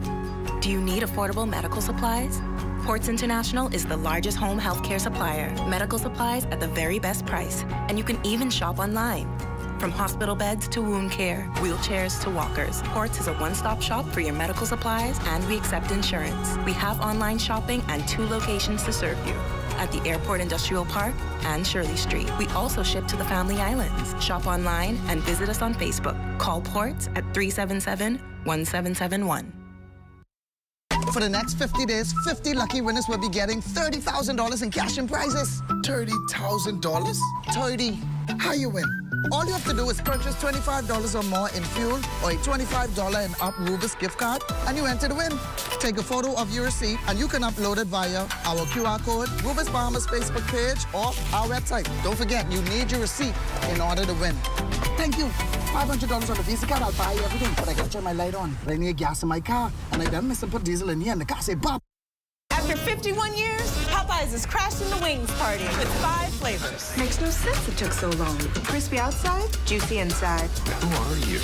Do you need affordable medical supplies? Ports International is the largest home health care supplier. Medical supplies at the very best price. And you can even shop online. From hospital beds to wound care, wheelchairs to walkers, Ports is a one-stop shop for your medical supplies, and we accept insurance. We have online shopping and 2 locations to serve you, at the Airport Industrial Park and Shirley Street. We also ship to the Family Islands. Shop online and visit us on Facebook. Call Ports at 377-1771. For the next 50 days, 50 lucky winners will be getting $30,000 in cash and prizes. $30,000? 30. How you win? All you have to do is purchase $25 or more in fuel or a $25 and up Rubus gift card, and you enter to win. Take a photo of your receipt, and you can upload it via our QR code, Rubus Bahamas Facebook page, or our website. Don't forget, you need your receipt in order to win. Thank you. $500 on the Visa card, I'll buy you everything, but I gotta turn my light on. But I need gas in my car, and I done miss and put diesel in here, and the car say, "Bop." After 51 years, Popeyes is crashing the wings party with 5 flavors. Makes no sense it took so long. Crispy outside, juicy inside. Who are you?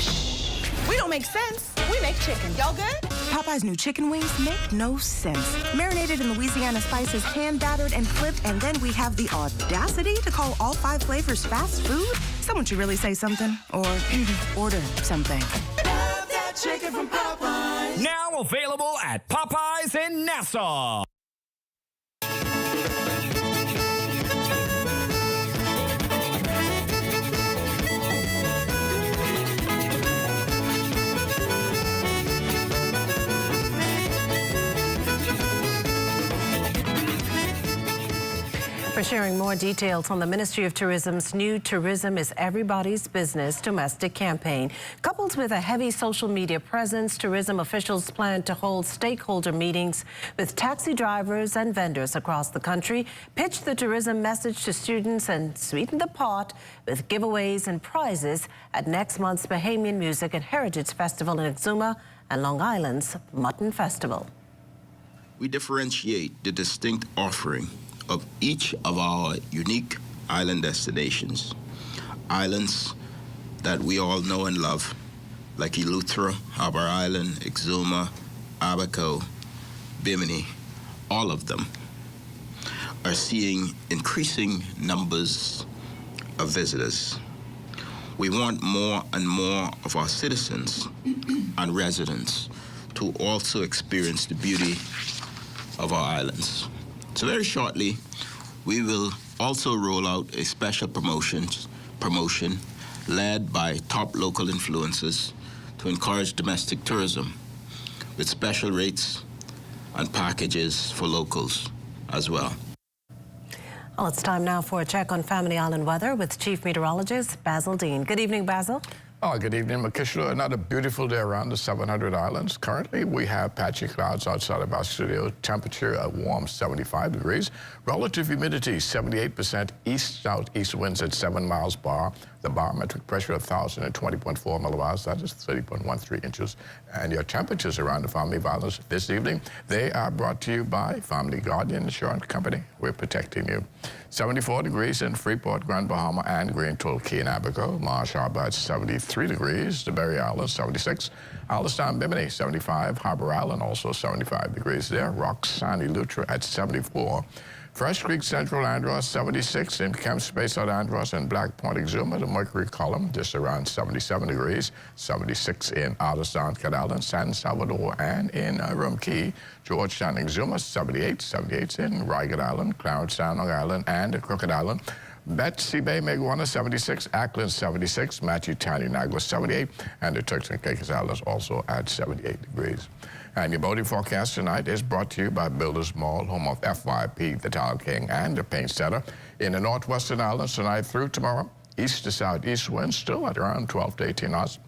We don't make sense. We make chicken. Y'all good? Popeyes' new chicken wings make no sense. Marinated in Louisiana spices, hand battered and clipped, and then we have the audacity to call all 5 flavors fast food? Someone should really say something or order something. Love that chicken from Popeyes. Now available at Popeyes in Nassau. For sharing more details on the Ministry of Tourism's new Tourism is Everybody's Business domestic campaign. Coupled with a heavy social media presence, tourism officials plan to hold stakeholder meetings with taxi drivers and vendors across the country, pitch the tourism message to students, and sweeten the pot with giveaways and prizes at next month's Bahamian Music and Heritage Festival in Exuma and Long Island's Mutton Festival. We differentiate the distinct offering of each of our unique island destinations. Islands that we all know and love, like Eleuthera, Harbor Island, Exuma, Abaco, Bimini, all of them are seeing increasing numbers of visitors. We want more and more of our citizens and residents to also experience the beauty of our islands. So very shortly, we will also roll out a special promotion led by top local influencers to encourage domestic tourism with special rates and packages for locals as well. Well, it's time now for a check on Family Island weather with Chief Meteorologist Basil Dean. Good evening, Basil. Oh, good evening, Makishla. Another beautiful day around the 700 Islands. Currently, we have patchy clouds outside of our studio. Temperature a warm 75 degrees. Relative humidity 78%. East-southeast winds at 7 miles per hour. The barometric pressure 1,020.4 millibars. That is 30.13 inches. And your temperatures around the Family Violence this evening, they are brought to you by Family Guardian Insurance Company. We're protecting you. 74 degrees in Freeport, Grand Bahama, and Green Tulkey in Abaco. Marsh Harbor at 73 degrees. The Berry Island 76. Alderstown, Bimini 75. Harbor Island also 75 degrees there. Roxanne, Lutra at 74. Fresh Creek, Central Andros 76. In Camp Space at Andros and Black Point, Exuma, the mercury column just around 77 degrees. 76 in Alderstown, Cadallan, San Salvador, and in Rum Key. Georgetown, Exuma 78. 78 in Rygat Island, Clarence Sound, Long Island, and Crooked Island. Betsy Bay, Meguana 76, Ackland 76, Matthew-Tani, Nagua 78, and the Turks and Caicos Islands also at 78 degrees. And your boating forecast tonight is brought to you by Builders Mall, home of FYP, the Tile King, and the Paint Setter. In the northwestern islands tonight through tomorrow, east to southeast winds still at around 12 to 18 knots.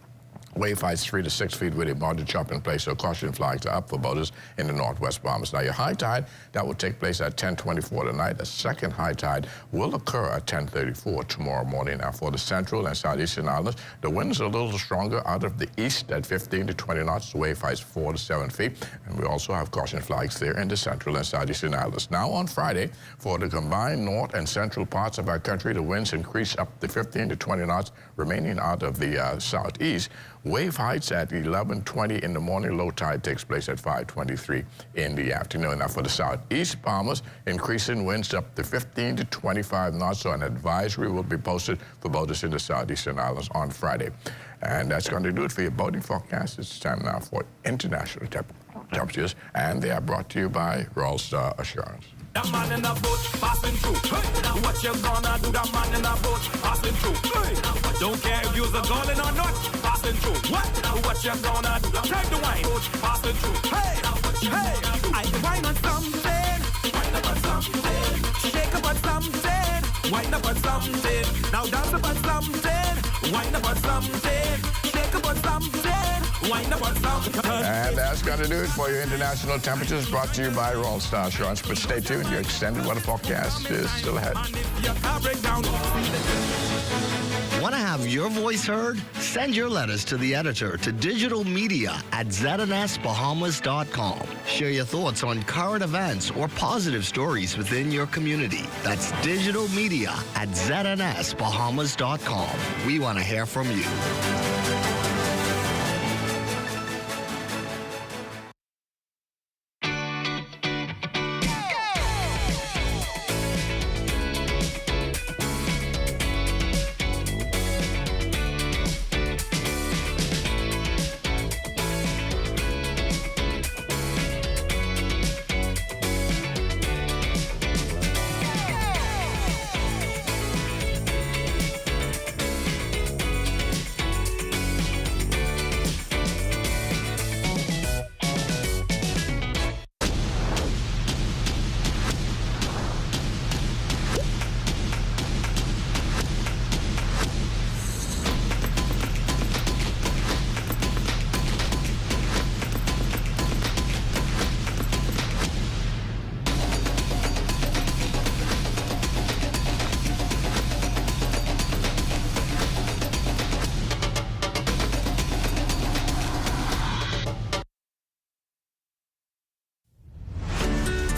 Wave heights 3 to 6 feet with a moderate chop in place, so caution flags are up for boaters in the northwest Bahamas. Now, your high tide, that will take place at 10:24 tonight. The second high tide will occur at 10:34 tomorrow morning. Now, for the central and southeastern islands, the winds are a little stronger out of the east at 15 to 20 knots. Wave heights 4 to 7 feet. And we also have caution flags there in the central and southeastern islands. Now, on Friday, for the combined north and central parts of our country, the winds increase up to 15 to 20 knots, remaining out of the southeast. Wave heights at 11:20 in the morning. Low tide takes place at 5:23 in the afternoon. Now, for the southeast Bahamas, increasing winds up to 15 to 25 knots. So an advisory will be posted for boaters in the southeastern islands on Friday. And that's going to do it for your boating forecast. It's time now for international temperatures, and they are brought to you by Royal Star Assurance. That man in a boat passing through. Hey. What you gonna do? That man in a boat passing through. Hey. Don't care if you're a golden or not. Passing through. What you gonna do? Take the wine. Boat passing through. Hey, hey. I wine on something. Wine up on something. Shake up on something. Wine up on something. Now dance up on something. Wine up on something. Shake up on something. Wine up on something. And that's going to do it for your international temperatures, brought to you by Royal Star Assurance. But stay tuned, your extended weather forecast is still ahead. Want to have your voice heard? Send your letters to the editor to digitalmedia@znsbahamas.com. Share your thoughts on current events or positive stories within your community. That's digitalmedia@znsbahamas.com. We want to hear from you.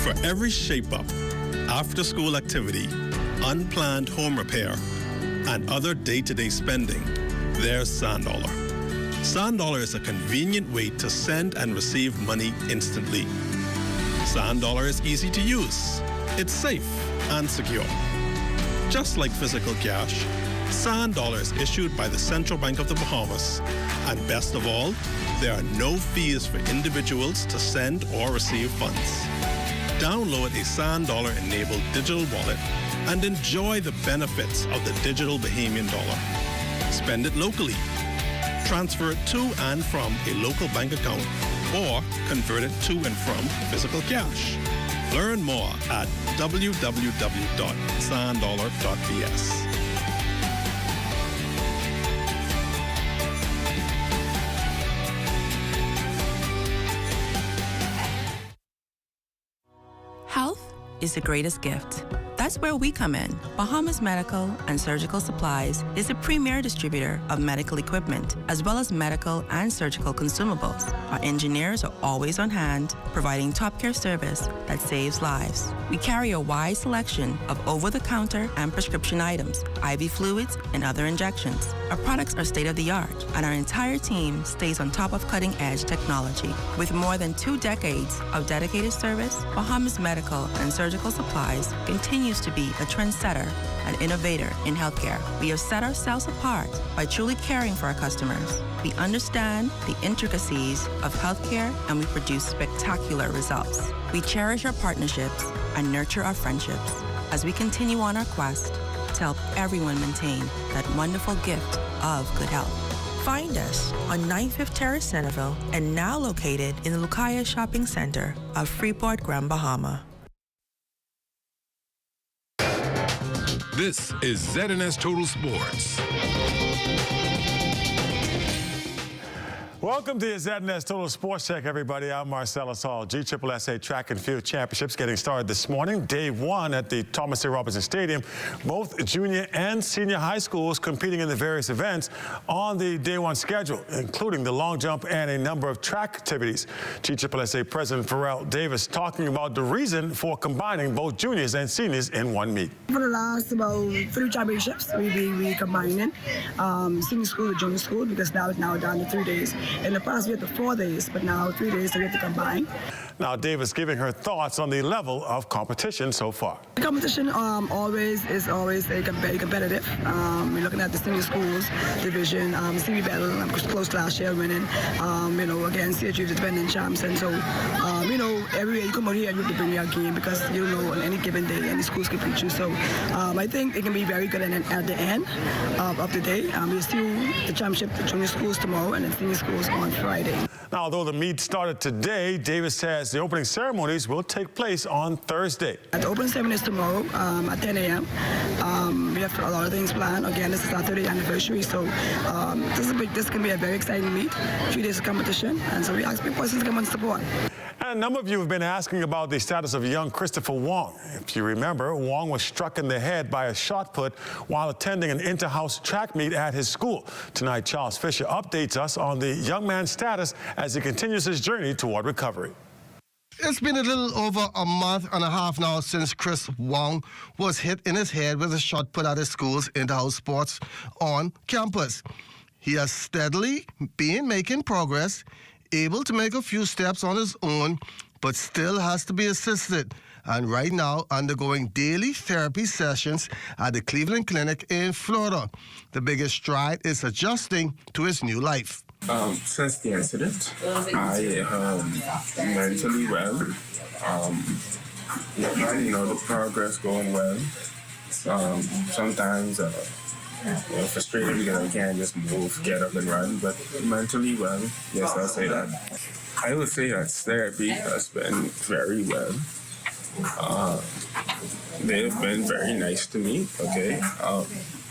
For every shape-up, after-school activity, unplanned home repair, and other day-to-day spending, there's SandDollar. SandDollar is a convenient way to send and receive money instantly. SandDollar is easy to use. It's safe and secure. Just like physical cash, SandDollar is issued by the Central Bank of the Bahamas. And best of all, there are no fees for individuals to send or receive funds. Download a SandDollar-enabled digital wallet and enjoy the benefits of the digital Bahamian dollar. Spend it locally. Transfer it to and from a local bank account or convert it to and from physical cash. Learn more at www.sanddollar.bs. Health is the greatest gift. That's where we come in. Bahamas Medical and Surgical Supplies is a premier distributor of medical equipment, as well as medical and surgical consumables. Our engineers are always on hand, providing top care service that saves lives. We carry a wide selection of over-the-counter and prescription items, IV fluids, and other injections. Our products are state-of-the-art, and our entire team stays on top of cutting-edge technology. With more than 2 decades of dedicated service, Bahamas Medical and Surgical Supplies continues to be a trendsetter and innovator in healthcare. We have set ourselves apart by truly caring for our customers. We understand the intricacies of healthcare, and we produce spectacular results. We cherish our partnerships and nurture our friendships as we continue on our quest to help everyone maintain that wonderful gift of good health. Find us on 95th Terrace, Centerville, and now located in the Lucaya Shopping Center of Freeport, Grand Bahama. This is ZNS Total Sports. Welcome to your ZNS Total Sports Check, everybody. I'm Marcellus Hall. GSSSA Track and Field Championships getting started this morning. Day 1 at the Thomas A. Robinson Stadium. Both junior and senior high schools competing in the various events on the Day 1 schedule, including the long jump and a number of track activities. GSSSA President Pharrell Davis talking about the reason for combining both juniors and seniors in one meet. For the last about 3 championships, we combining senior school to junior school, because now it's down to 3 days. In the past, we had the 4 days, but now 3 days, so we have to combine. Now, Davis giving her thoughts on the level of competition so far. The competition is always very competitive. We're looking at the senior schools division, senior battle, close last year winning, against CHU, the defending champs. And so, everywhere you come out here, you have to bring your game, because you don't know on any given day, any schools can beat you. So, I think it can be very good. And then at the end of the day, we'll see the championship, the junior schools tomorrow, and the senior schools on Friday. Now, although the meet started today, Davis says the opening ceremonies will take place on Thursday. The opening ceremony is tomorrow at 10 a.m. We have a lot of things planned. Again, this is our 30th anniversary, so this can be a very exciting meet. 3 days of competition, and so we ask people to come and support. And a number of you have been asking about the status of young Christopher Wong. If you remember, Wong was struck in the head by a shot put while attending an inter-house track meet at his school. Tonight, Charles Fisher updates us on the young man's status as he continues his journey toward recovery. It's been a little over a month and a half now since Chris Wong was hit in his head with a shot put at his school's inter-house sports on campus. He has steadily been making progress, able to make a few steps on his own, but still has to be assisted, and right now undergoing daily therapy sessions at the Cleveland Clinic in Florida. The biggest stride is adjusting to his new life. Since the incident, I am mentally well. The progress going well. Sometimes frustrated because I can't just move, get up and run, but mentally well, yes, I'll say that. I would say that therapy has been very well. They've been very nice to me, okay?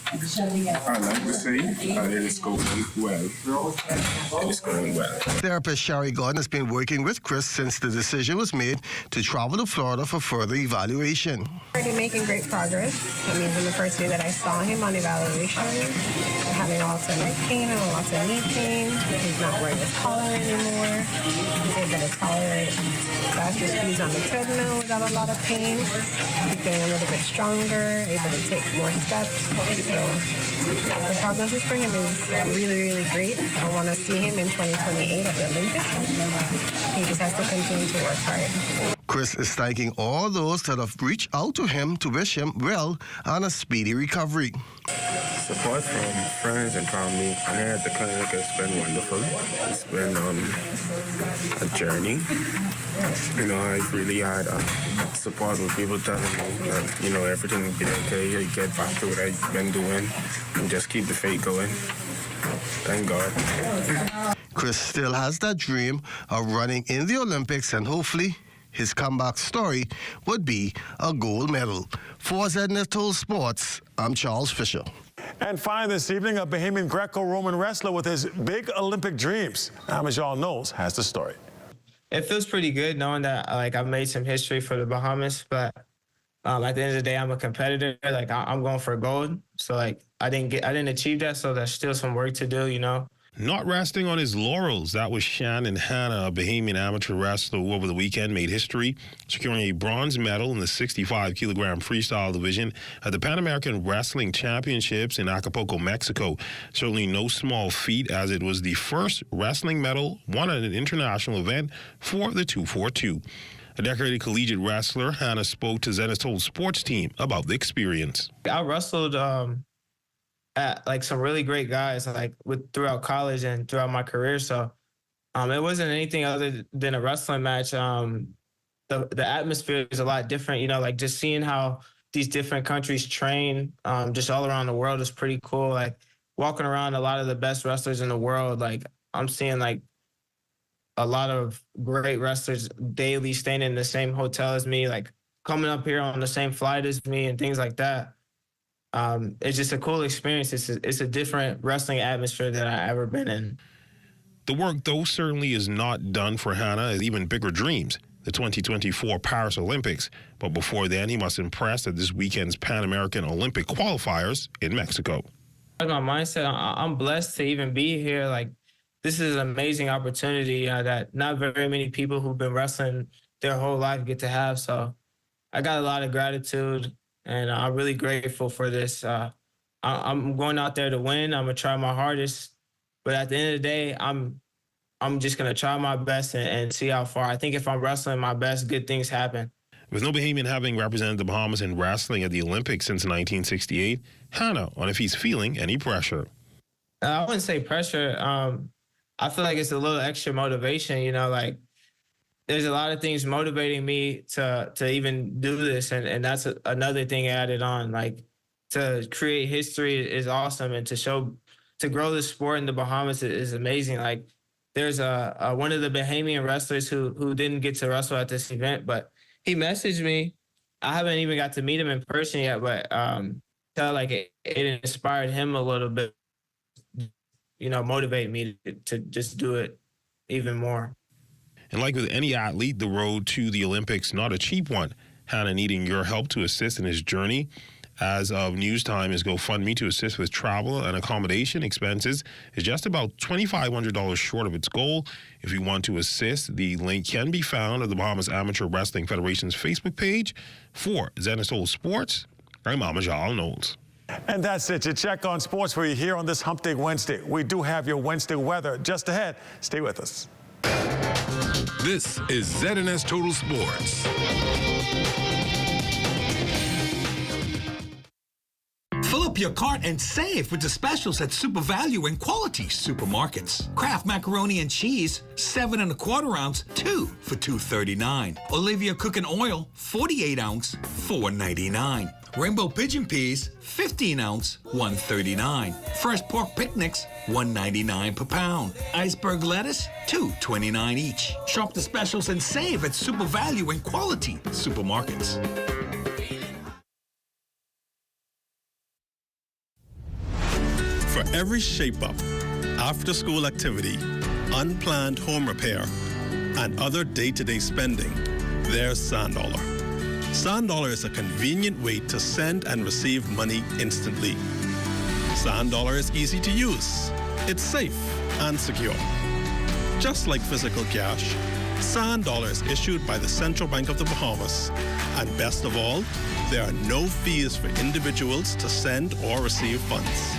I'd like to say it is going well. It is going well. Therapist Sherry Gordon has been working with Chris since the decision was made to travel to Florida for further evaluation. Already making great progress. I mean, from the first day that I saw him on evaluation, having lots of neck pain and lots of knee pain. He's not wearing his collar anymore. He's able to tolerate faster speeds on the treadmill without a lot of pain. He's getting a little bit stronger, able to take more steps. The prognosis for him is really, really great. I want to see him in 2028 at the Olympics. He just has to continue to work hard. Chris is thanking all those that have reached out to him to wish him well and a speedy recovery. Support from friends and family and here at the clinic has been wonderful. It's been a journey. I've really had support with people telling me that, everything will be okay. You get back to what I've been doing and just keep the faith going. Thank God. Chris still has that dream of running in the Olympics, and hopefully his comeback story would be a gold medal. For ZNS Total Sports, I'm Charles Fisher. And finally this evening, a Bahamian Greco-Roman wrestler with his big Olympic dreams, Amajal Knowles, has the story. It feels pretty good knowing that like I've made some history for the Bahamas, but at the end of the day, I'm a competitor. Like I'm going for gold. So like I didn't achieve that. So there's still some work to do, you know. Not resting on his laurels, that was Shannon Hanna, a Bahamian amateur wrestler who over the weekend made history, securing a bronze medal in the 65-kilogram freestyle division at the Pan American Wrestling Championships in Acapulco, Mexico. Certainly no small feat, as it was the first wrestling medal won at an international event for the 242. A decorated collegiate wrestler, Hannah spoke to Zenith's whole sports team about the experience. I wrestled at like some really great guys like throughout college and throughout my career. So it wasn't anything other than a wrestling match. The atmosphere is a lot different, you know, like just seeing how these different countries train just all around the world is pretty cool. Like walking around a lot of the best wrestlers in the world, like I'm seeing like a lot of great wrestlers daily staying in the same hotel as me, like coming up here on the same flight as me and things like that. It's just a cool experience. It's a different wrestling atmosphere than I've ever been in. The work, though, certainly is not done for Hannah, has even bigger dreams, the 2024 Paris Olympics. But before then, he must impress at this weekend's Pan American Olympic qualifiers in Mexico. My mindset, I'm blessed to even be here. Like, this is an amazing opportunity that not very many people who've been wrestling their whole life get to have. So I got a lot of gratitude, and I'm really grateful for this. I'm going out there to win. I'm going to try my hardest. But at the end of the day, I'm just going to try my best and see how far. I think if I'm wrestling my best, good things happen. With no Bahamian having represented the Bahamas in wrestling at the Olympics since 1968, Hannah on if he's feeling any pressure. I wouldn't say pressure. I feel like it's a little extra motivation, you know, like there's a lot of things motivating me to even do this. And that's another thing added on, like to create history is awesome. And to grow the sport in the Bahamas is amazing. Like there's one of the Bahamian wrestlers who didn't get to wrestle at this event, but he messaged me. I haven't even got to meet him in person yet, but like it inspired him a little bit, you know, motivate me to just do it even more. And like with any athlete, the road to the Olympics, not a cheap one. Hannah needing your help to assist in his journey. As of news time, his GoFundMe to assist with travel and accommodation expenses is just about $2,500 short of its goal. If you want to assist, the link can be found at the Bahamas Amateur Wrestling Federation's Facebook page. For Zenith Soul Sports, I'm Amajal Knowles. And that's it. Your check on sports for you here on this Hump Day Wednesday. We do have your Wednesday weather just ahead. Stay with us. This is ZNS Total Sports. Fill up your cart and save with the specials at Super Value and Quality Supermarkets. Kraft macaroni and cheese, 7 1/4 ounce, 2 for $2.39. Olivia cooking oil, 48 ounce, $4.99. Rainbow pigeon peas, 15 ounce, $1.39. Fresh pork picnics, $1.99 per pound. Iceberg lettuce, $2.29 each. Shop the specials and save at Super Value and Quality Supermarkets. For every shape-up, after-school activity, unplanned home repair, and other day-to-day spending, there's $1. $1 is a convenient way to send and receive money instantly. $1 is easy to use. It's safe and secure. Just like physical cash, $1 is issued by the Central Bank of the Bahamas. And best of all, there are no fees for individuals to send or receive funds.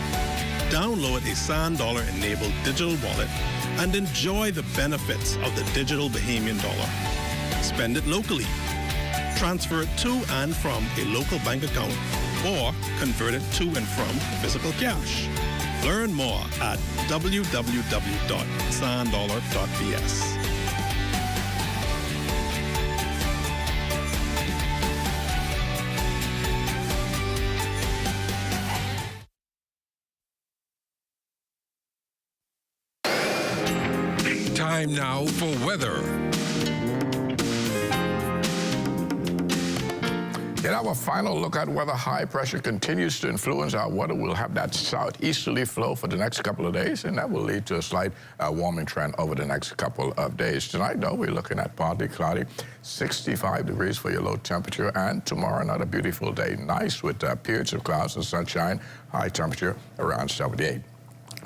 Download a $1 digital wallet and enjoy the benefits of the digital Bahamian dollar. Spend it locally. Transfer it to and from a local bank account or convert it to and from physical cash. Learn more at www.sandollar.bs. Time now for weather. In our final look at weather, high pressure continues to influence our weather. We'll have that southeasterly flow for the next couple of days, and that will lead to a slight warming trend over the next couple of days. Tonight, though, we're looking at partly cloudy, 65 degrees for your low temperature, and tomorrow, another beautiful day. Nice with periods of clouds and sunshine, high temperature around 78.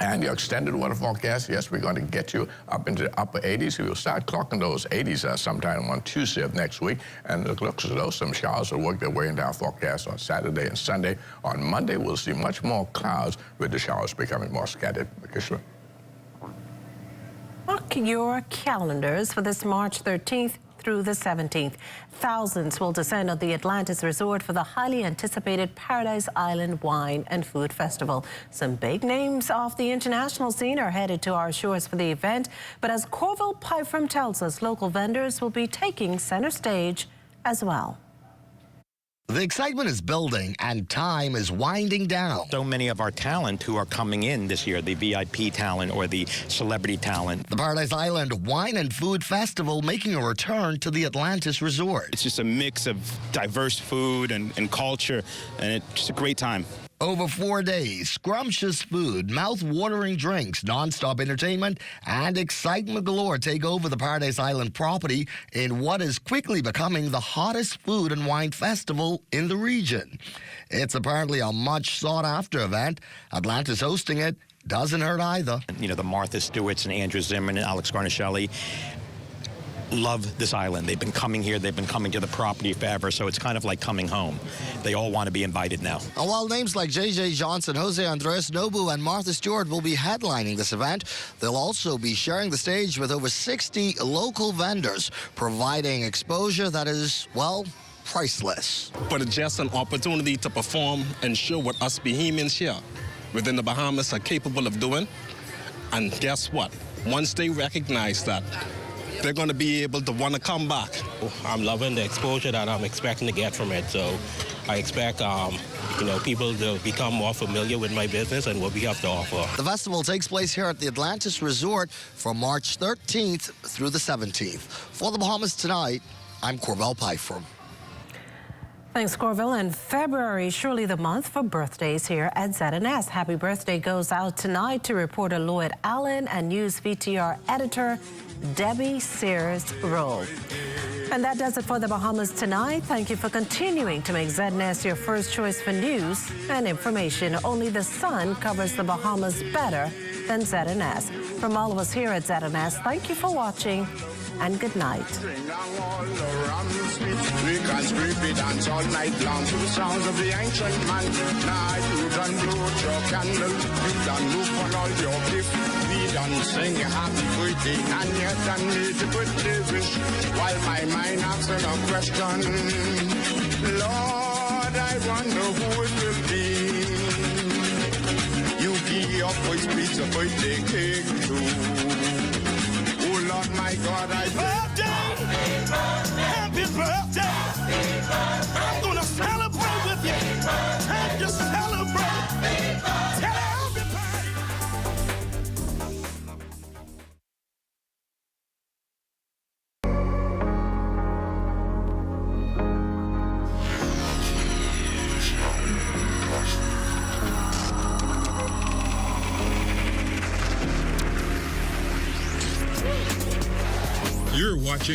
And your extended weather forecast, yes, we're going to get you up into the upper 80s. We will start clocking those 80s sometime on Tuesday of next week. And it looks as though some showers will work their way into our forecast on Saturday and Sunday. On Monday, we'll see much more clouds with the showers becoming more scattered. Kishla. Mark your calendars for this March 13th through the 17th. Thousands will descend on the Atlantis Resort for the highly anticipated Paradise Island Wine and Food Festival. Some big names off the international scene are headed to our shores for the event, but as Corville Pyfrom tells us, local vendors will be taking center stage as well. The excitement is building and time is winding down. So many of our talent who are coming in this year, the VIP talent or the celebrity talent. The Paradise Island Wine and Food Festival making a return to the Atlantis Resort. It's just a mix of diverse food and culture, and it's just a great time. Over 4 days, scrumptious food, mouth-watering drinks, non-stop entertainment, and excitement galore take over the Paradise Island property in what is quickly becoming the hottest food and wine festival in the region. It's apparently a much sought-after event. Atlantis hosting it doesn't hurt either. You know, the Martha Stewarts and Andrew Zimmern and Alex Garnaschelli love this island. They've been coming here. They've been coming to the property forever, so it's kind of like coming home. They all want to be invited now. And while names like J.J. Johnson, Jose Andres Nobu, and Martha Stewart will be headlining this event, they'll also be sharing the stage with over 60 local vendors, providing exposure that is, well, priceless. But it's just an opportunity to perform and show what us Bahamians here within the Bahamas are capable of doing. And guess what? Once they recognize that, they're going to be able to want to come back. I'm loving the exposure that I'm expecting to get from it. So I expect, people to become more familiar with my business and what we have to offer. The festival takes place here at the Atlantis Resort from March 13th through the 17th. For the Bahamas Tonight, I'm Corville Pyfrom. Thanks, Corville. And February, surely the month for birthdays here at ZNS. Happy birthday goes out tonight to reporter Lloyd Allen and News VTR editor Debbie Sears Rowe. And that does it for the Bahamas Tonight. Thank you for continuing to make ZNS your first choice for news and information. Only the sun covers the Bahamas better than ZNS. From all of us here at ZNS, thank you for watching and good night. We can scrape it dance all night long to the sounds of the ancient man. Now you done blow your candle, you done look on all your gift. We done sing a happy birthday and you done need to put the wish. While my mind asking a question, Lord, I wonder who it will be. You give your first piece of birthday cake too. Oh Lord, my God, I birthday, happy birthday. I'm gonna celebrate with you. And just celebrate. Tell You're watching